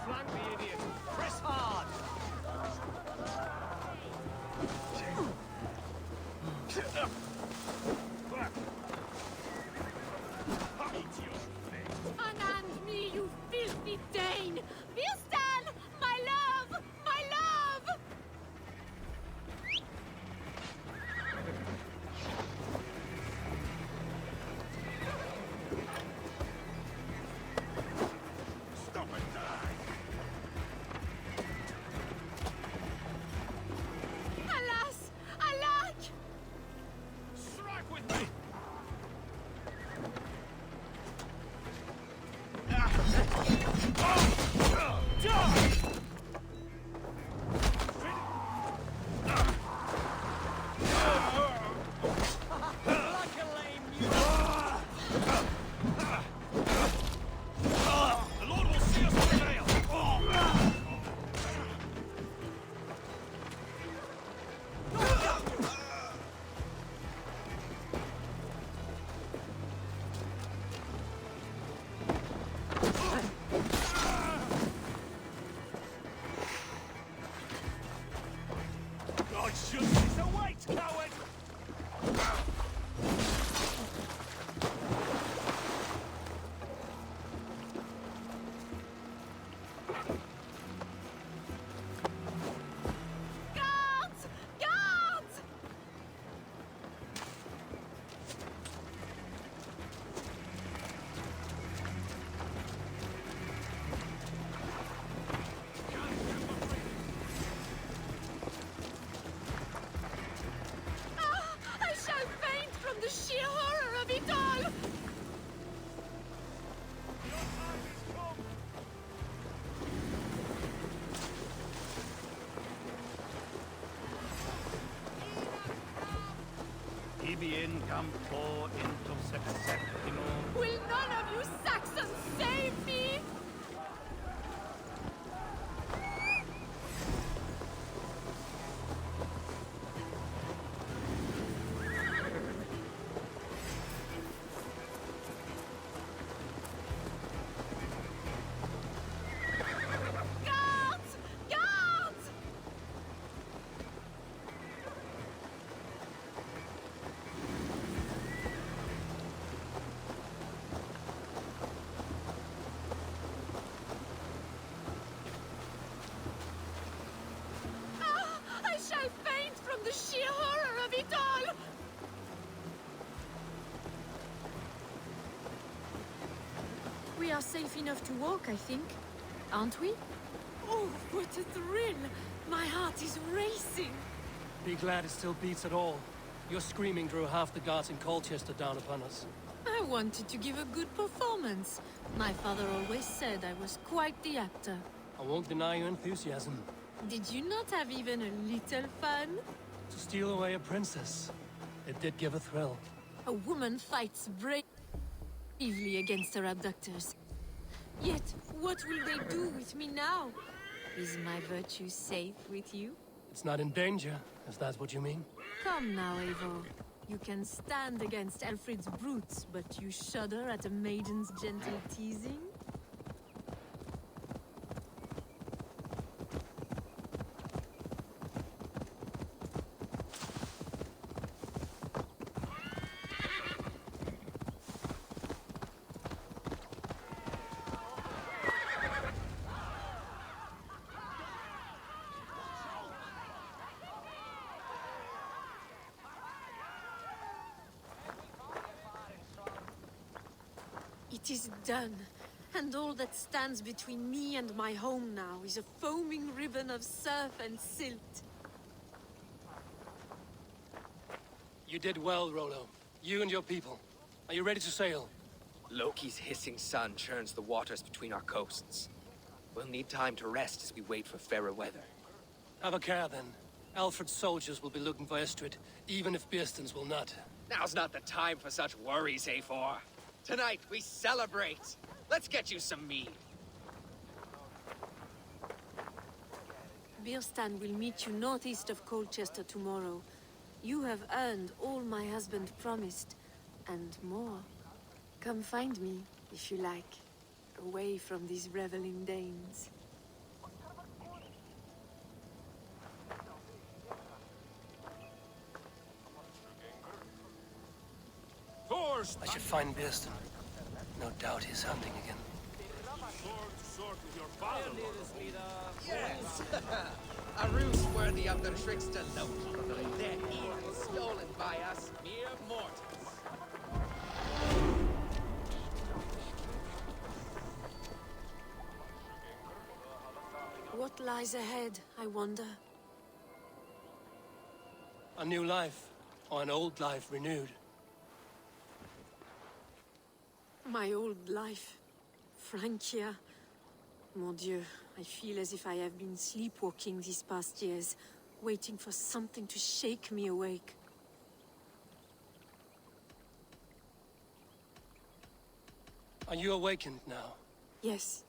Flank the idiot. Press hard. Unhand me, you filthy Dane! Vilstan! My love! My love! Stop it, die. tibi in campo into septimo. Will none of you Saxons save me? Guards! Guards! I shall faint from the sheer horror of it all! We are safe enough to walk, I think. Aren't we? Oh, what a thrill! My heart is racing! Be glad it still beats at all. Your screaming drew half the guards in Colchester down upon us. I wanted to give a good performance. My father always said I was quite the actor. I won't deny your enthusiasm. Did you not have even a little fun? To steal away a princess, it did give a thrill. A woman fights bravely against her abductors. Yet, what will they do with me now? Is my virtue safe with you? It's not in danger, if that's what you mean. Come now, Eivor. You can stand against Alfred's brutes, but you shudder at a maiden's gentle teasing? It is done, and all that stands between me and my home now is a foaming ribbon of surf and silt. You did well, Rollo. You and your people. Are you ready to sail? Loki's hissing sun churns the waters between our coasts. We'll need time to rest as we wait for fairer weather. Have a care, then. Alfred's soldiers will be looking for Estrid, even if Bearstons will not. Now's not the time for such worries, A4. Tonight, we celebrate! Let's get you some mead. Birstan will meet you northeast of Colchester tomorrow. You have earned all my husband promised, and more. Come find me, if you like, away from these reveling Danes. I should find Bearston. No doubt he's hunting again. Sword with your father, Yes! A ruse worthy of the trickster Loki. Their evil stolen by us mere mortals. What lies ahead, I wonder? A new life, or an old life renewed. My old life. Francia. Mon Dieu, I feel as if I have been sleepwalking these past years, waiting for something to shake me awake. Are you awakened now? Yes.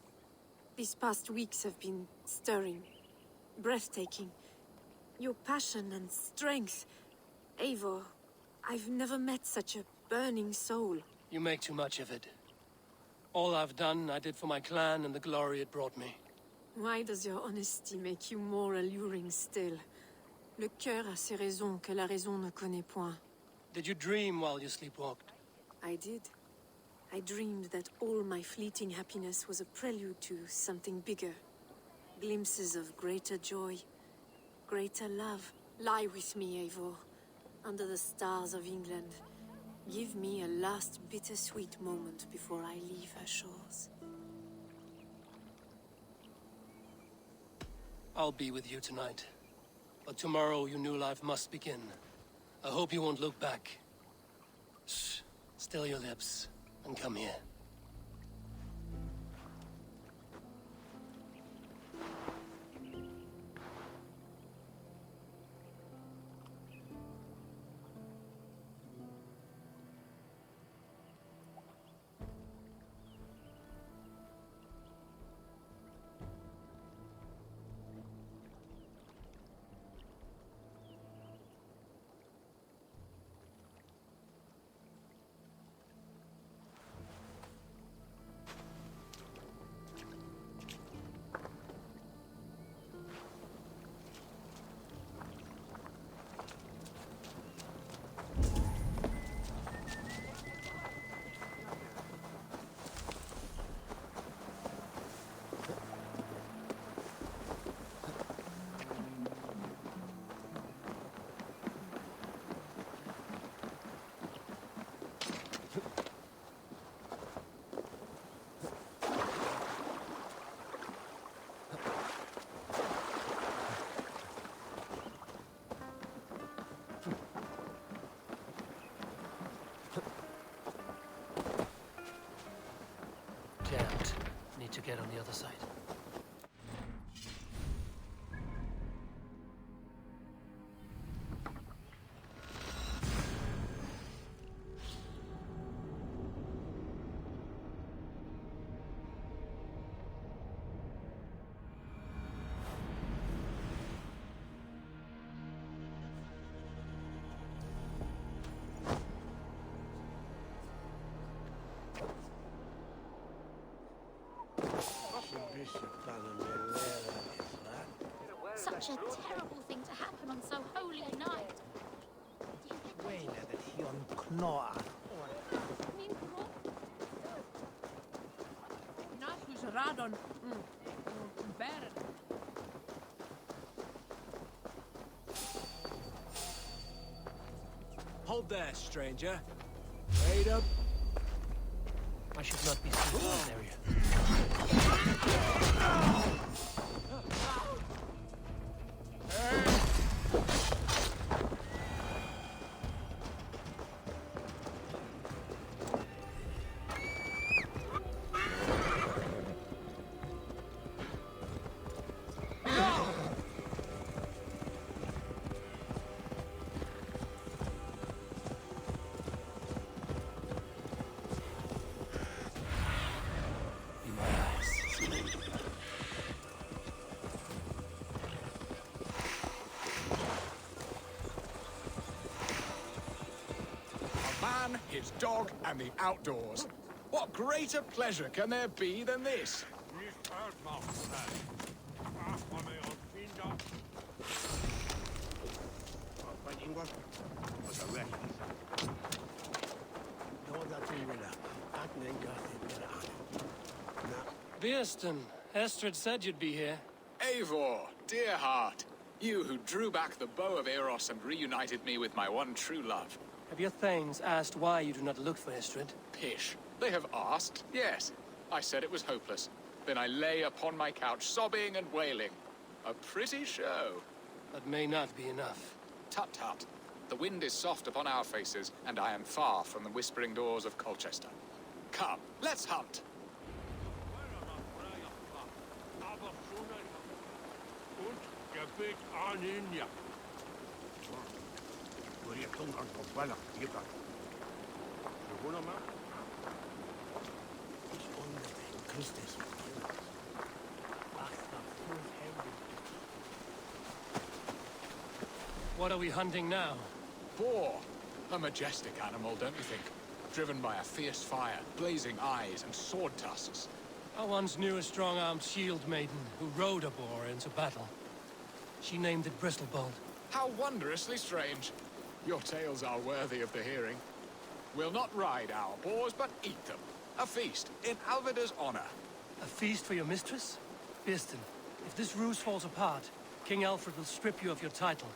These past weeks have been stirring, breathtaking. Your passion and strength. Eivor, I've never met such a burning soul. You make too much of it. All I've done, I did for my clan and the glory it brought me. Why does your honesty make you more alluring still? Le cœur a ses raisons que la raison ne connaît point. Did you dream while you sleepwalked? I did. I dreamed that all my fleeting happiness was a prelude to something bigger. Glimpses of greater joy, greater love. Lie with me, Eivor, under the stars of England. Give me a last bittersweet moment before I leave her shores. I'll be with you tonight. But tomorrow your new life must begin. I hope you won't look back. Shh. Still your lips, and come here. get on the other side. Such a terrible thing to happen on so holy a night. Hold there, stranger. Wait up. I should not be seen in this area. His dog, and the outdoors. What greater pleasure can there be than this? Beerston, Estrid said you'd be here. Eivor, dear heart, you who drew back the bow of Eros and reunited me with my one true love. Have your thanes asked why you do not look for Estrid? Pish. They have asked, yes. I said it was hopeless. Then I lay upon my couch, sobbing and wailing. A pretty show. That may not be enough. Tut tut. The wind is soft upon our faces, and I am far from the whispering doors of Colchester. Come, let's hunt. What are we hunting now? Boar. A majestic animal, don't you think? Driven by a fierce fire, blazing eyes, and sword tusks. I once knew a strong-armed shield maiden who rode a boar into battle. She named it Bristlebolt. How wondrously strange. Your tales are worthy of the hearing. We'll not ride our boars, but eat them. A feast, in Alvida's honor. A feast for your mistress? Beerston, if this ruse falls apart, King Alfred will strip you of your title.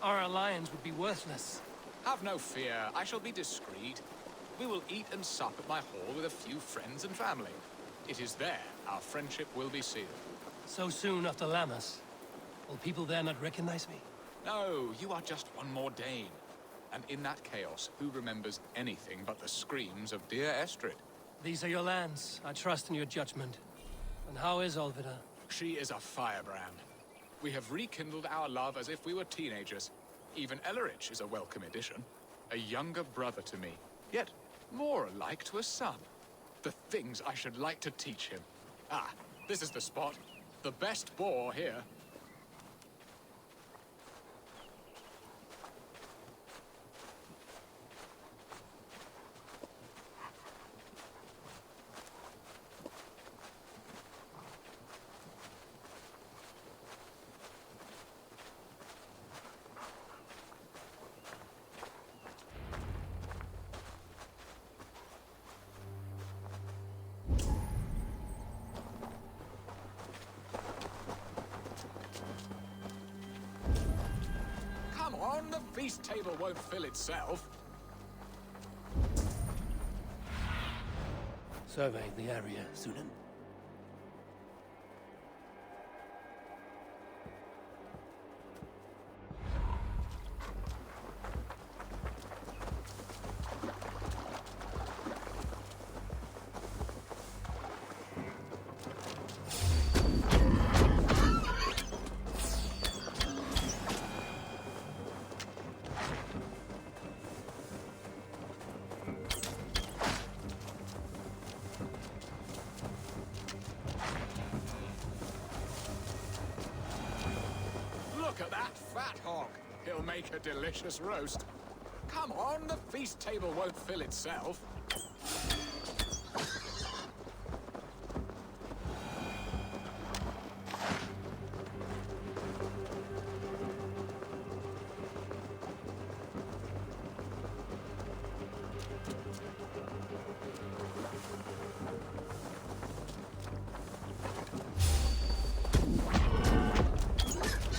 Our alliance would be worthless. Have no fear, I shall be discreet. We will eat and sup at my hall with a few friends and family. It is there our friendship will be sealed. So soon after Lammas? Will people there not recognize me? No, you are just one more Dane. And in that chaos, who remembers anything but the screams of dear Estrid? These are your lands. I trust in your judgment. And how is Olvida? She is a firebrand. We have rekindled our love as if we were teenagers. Even Ellerich is a welcome addition. A younger brother to me, yet more alike to a son. The things I should like to teach him. Ah, this is the spot. The best boar here. The feast table won't fill itself. Survey the area, Sunan. fat hog. He'll make a delicious roast. Come on, the feast table won't fill itself.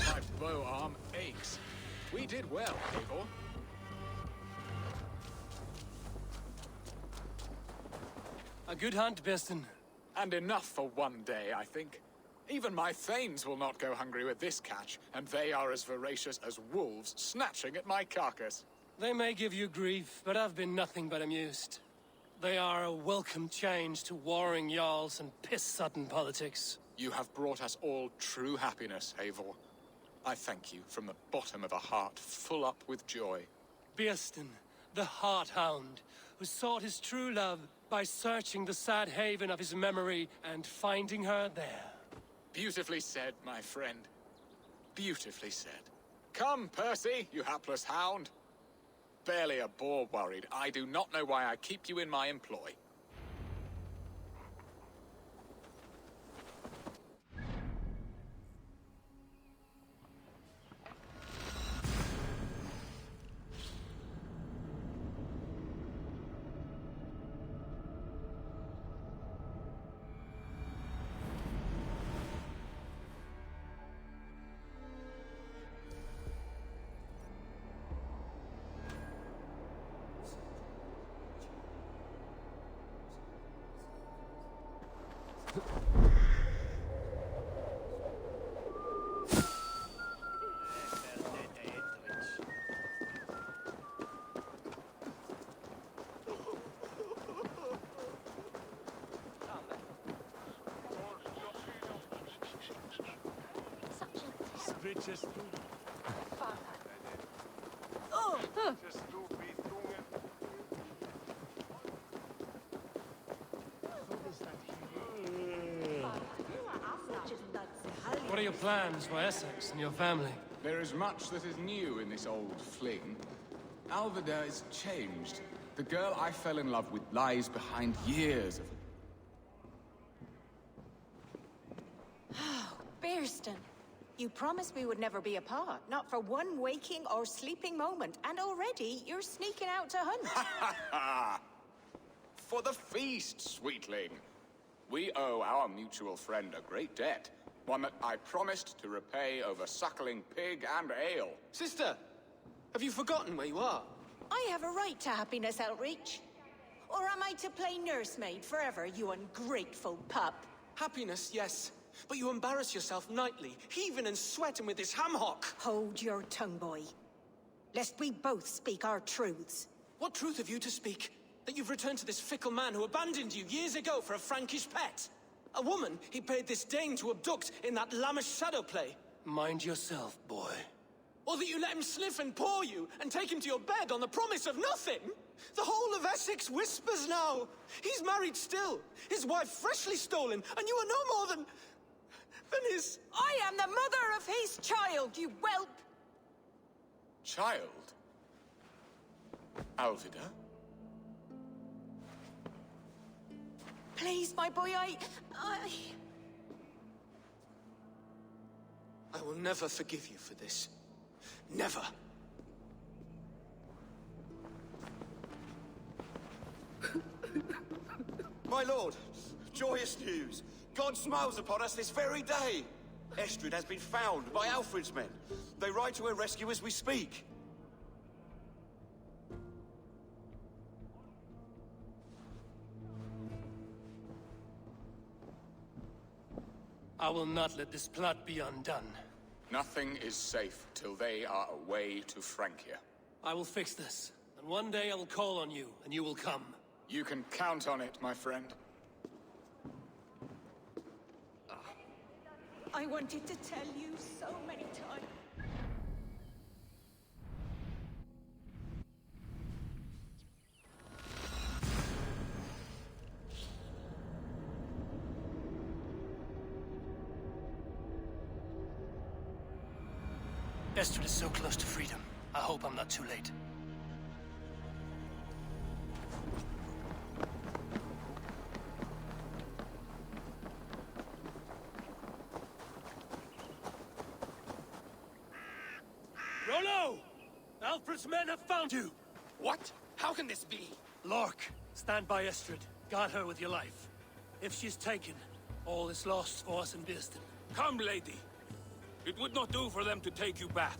My bow arm aches. We did well, Eivor. A good hunt, Beston. And enough for one day, I think. Even my thanes will not go hungry with this catch, and they are as voracious as wolves snatching at my carcass. They may give you grief, but I've been nothing but amused. They are a welcome change to warring jarls and piss-sudden politics. You have brought us all true happiness, Eivor. I thank you from the bottom of a heart full up with joy. Beston, the Heart Hound, who sought his true love by searching the sad haven of his memory and finding her there. Beautifully said, my friend. Beautifully said. Come, Percy, you hapless hound. Barely a boar worried. I do not know why I keep you in my employ. What are your plans for Essex and your family? There is much that is new in this old fling. Alvida is changed. The girl I fell in love with lies behind years of... Bearston, you promised we would never be apart, not for one waking or sleeping moment, and already you're sneaking out to hunt. For the feast, sweetling. We owe our mutual friend a great debt. One that I promised to repay over suckling pig and ale. Sister, have you forgotten where you are? I have a right to happiness, Outreach. Or am I to play nursemaid forever, you ungrateful pup? Happiness, yes. But you embarrass yourself nightly, heaving and sweating with this ham hock. Hold your tongue, boy. Lest we both speak our truths. What truth have you to speak? That you've returned to this fickle man who abandoned you years ago for a Frankish pet? A woman he paid this Dane to abduct in that lammish shadow play? Mind yourself, boy. Or that you let him sniff and paw you, and take him to your bed on the promise of nothing? The whole of Essex whispers now. He's married still, his wife freshly stolen, and you are no more than his... I am the mother of his child, you whelp! Child? Alvida? Please, my boy, I will never forgive you for this. Never. My lord, joyous news. God smiles upon us this very day. Estrid has been found by Alfred's men. They ride to her rescue as we speak. I will not let this plot be undone. Nothing is safe till they are away to Francia. I will fix this, and one day I will call on you, and you will come. You can count on it, my friend. I wanted to tell you so many times. Estrid is so close to freedom. I hope I'm not too late. Rollo! Alfred's men have found you! What? How can this be? Lork, stand by Estrid. Guard her with your life. If she's taken, all is lost for us in Beeston. Come, lady. It would not do for them to take you back.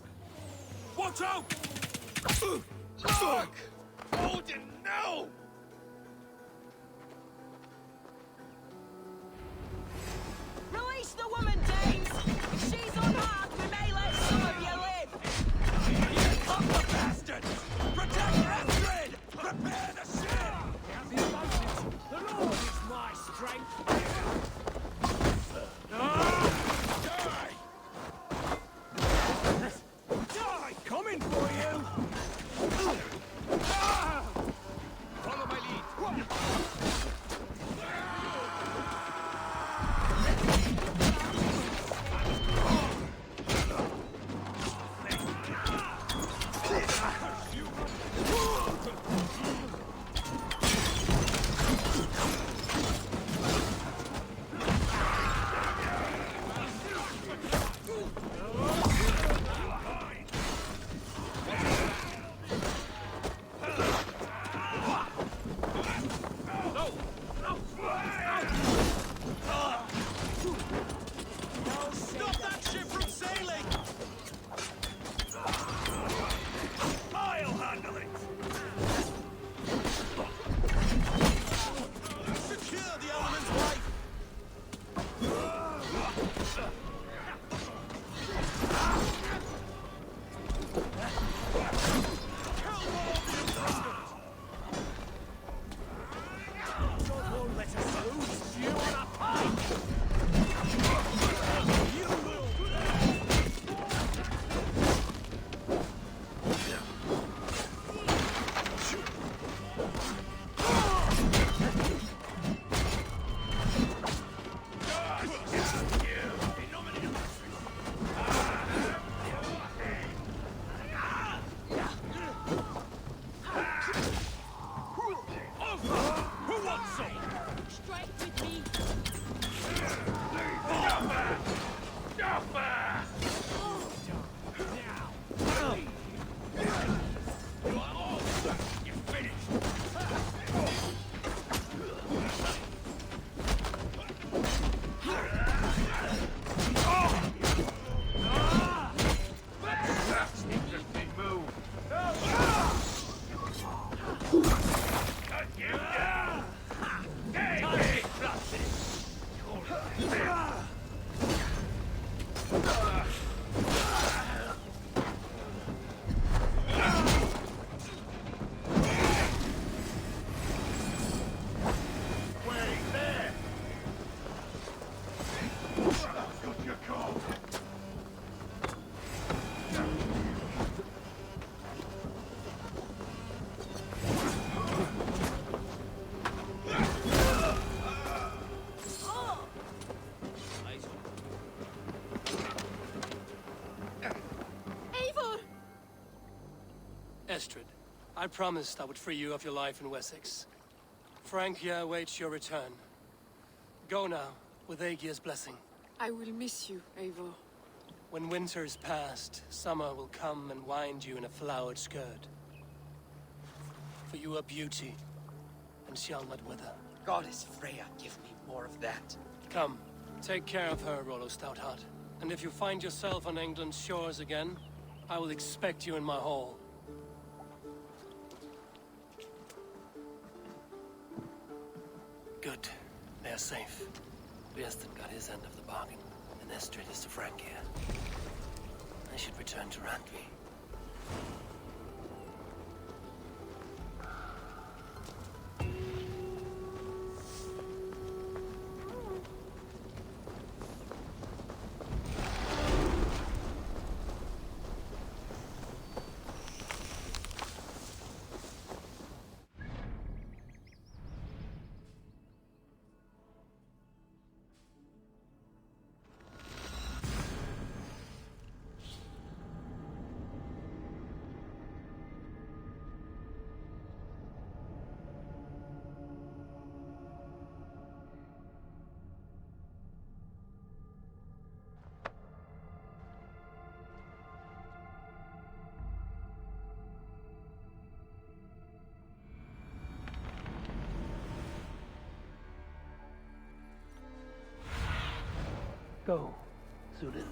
Watch out! Fuck! Odin, no! Release the woman, Danes! If she's unharmed, we may let some of you live! Fuck the bastard! Protect Astrid! Prepare the ship! The Lord is my strength! Die! Die! Coming for you! Follow my lead! Stop that ship from sailing! I'll handle it! Secure the element's wife! God won't let us lose! You want a fight? You will! Who wants some? Strike with me. Estrid, I promised I would free you of your life in Wessex. Frank here awaits your return. Go now, with Aegir's blessing. I will miss you, Eivor. When winter is past, summer will come and wind you in a flowered skirt. For you are beauty, and shall not wither. Goddess Freya, give me more of that. Come, take care of her, Rollo Stoutheart. And if you find yourself on England's shores again, I will expect you in my hall. Good. They are safe. Beeston got his end of the bargain, and Estrid is to Frank here. I should return to Randvi. go, Zulin.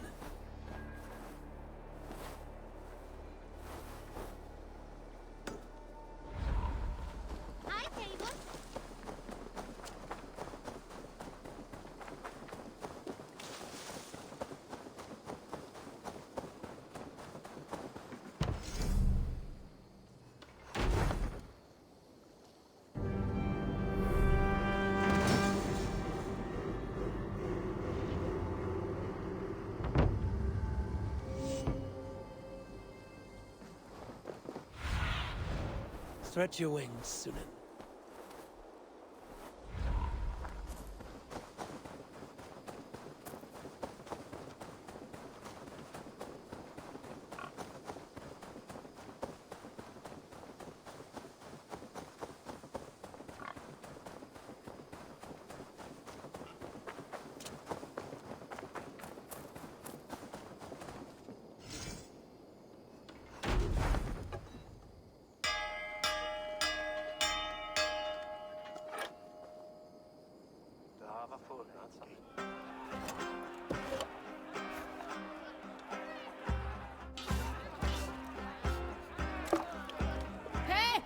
Hi, Taylor. Stretch your wings, Zulin. Hey!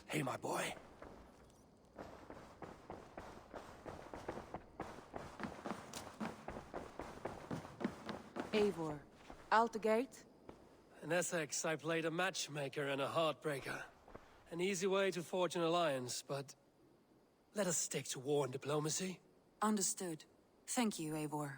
Hey, my boy. Eivor, out the gate? In Essex, I played a matchmaker and a heartbreaker. An easy way to forge an alliance, but let us stick to war and diplomacy. Understood. Thank you, Eivor.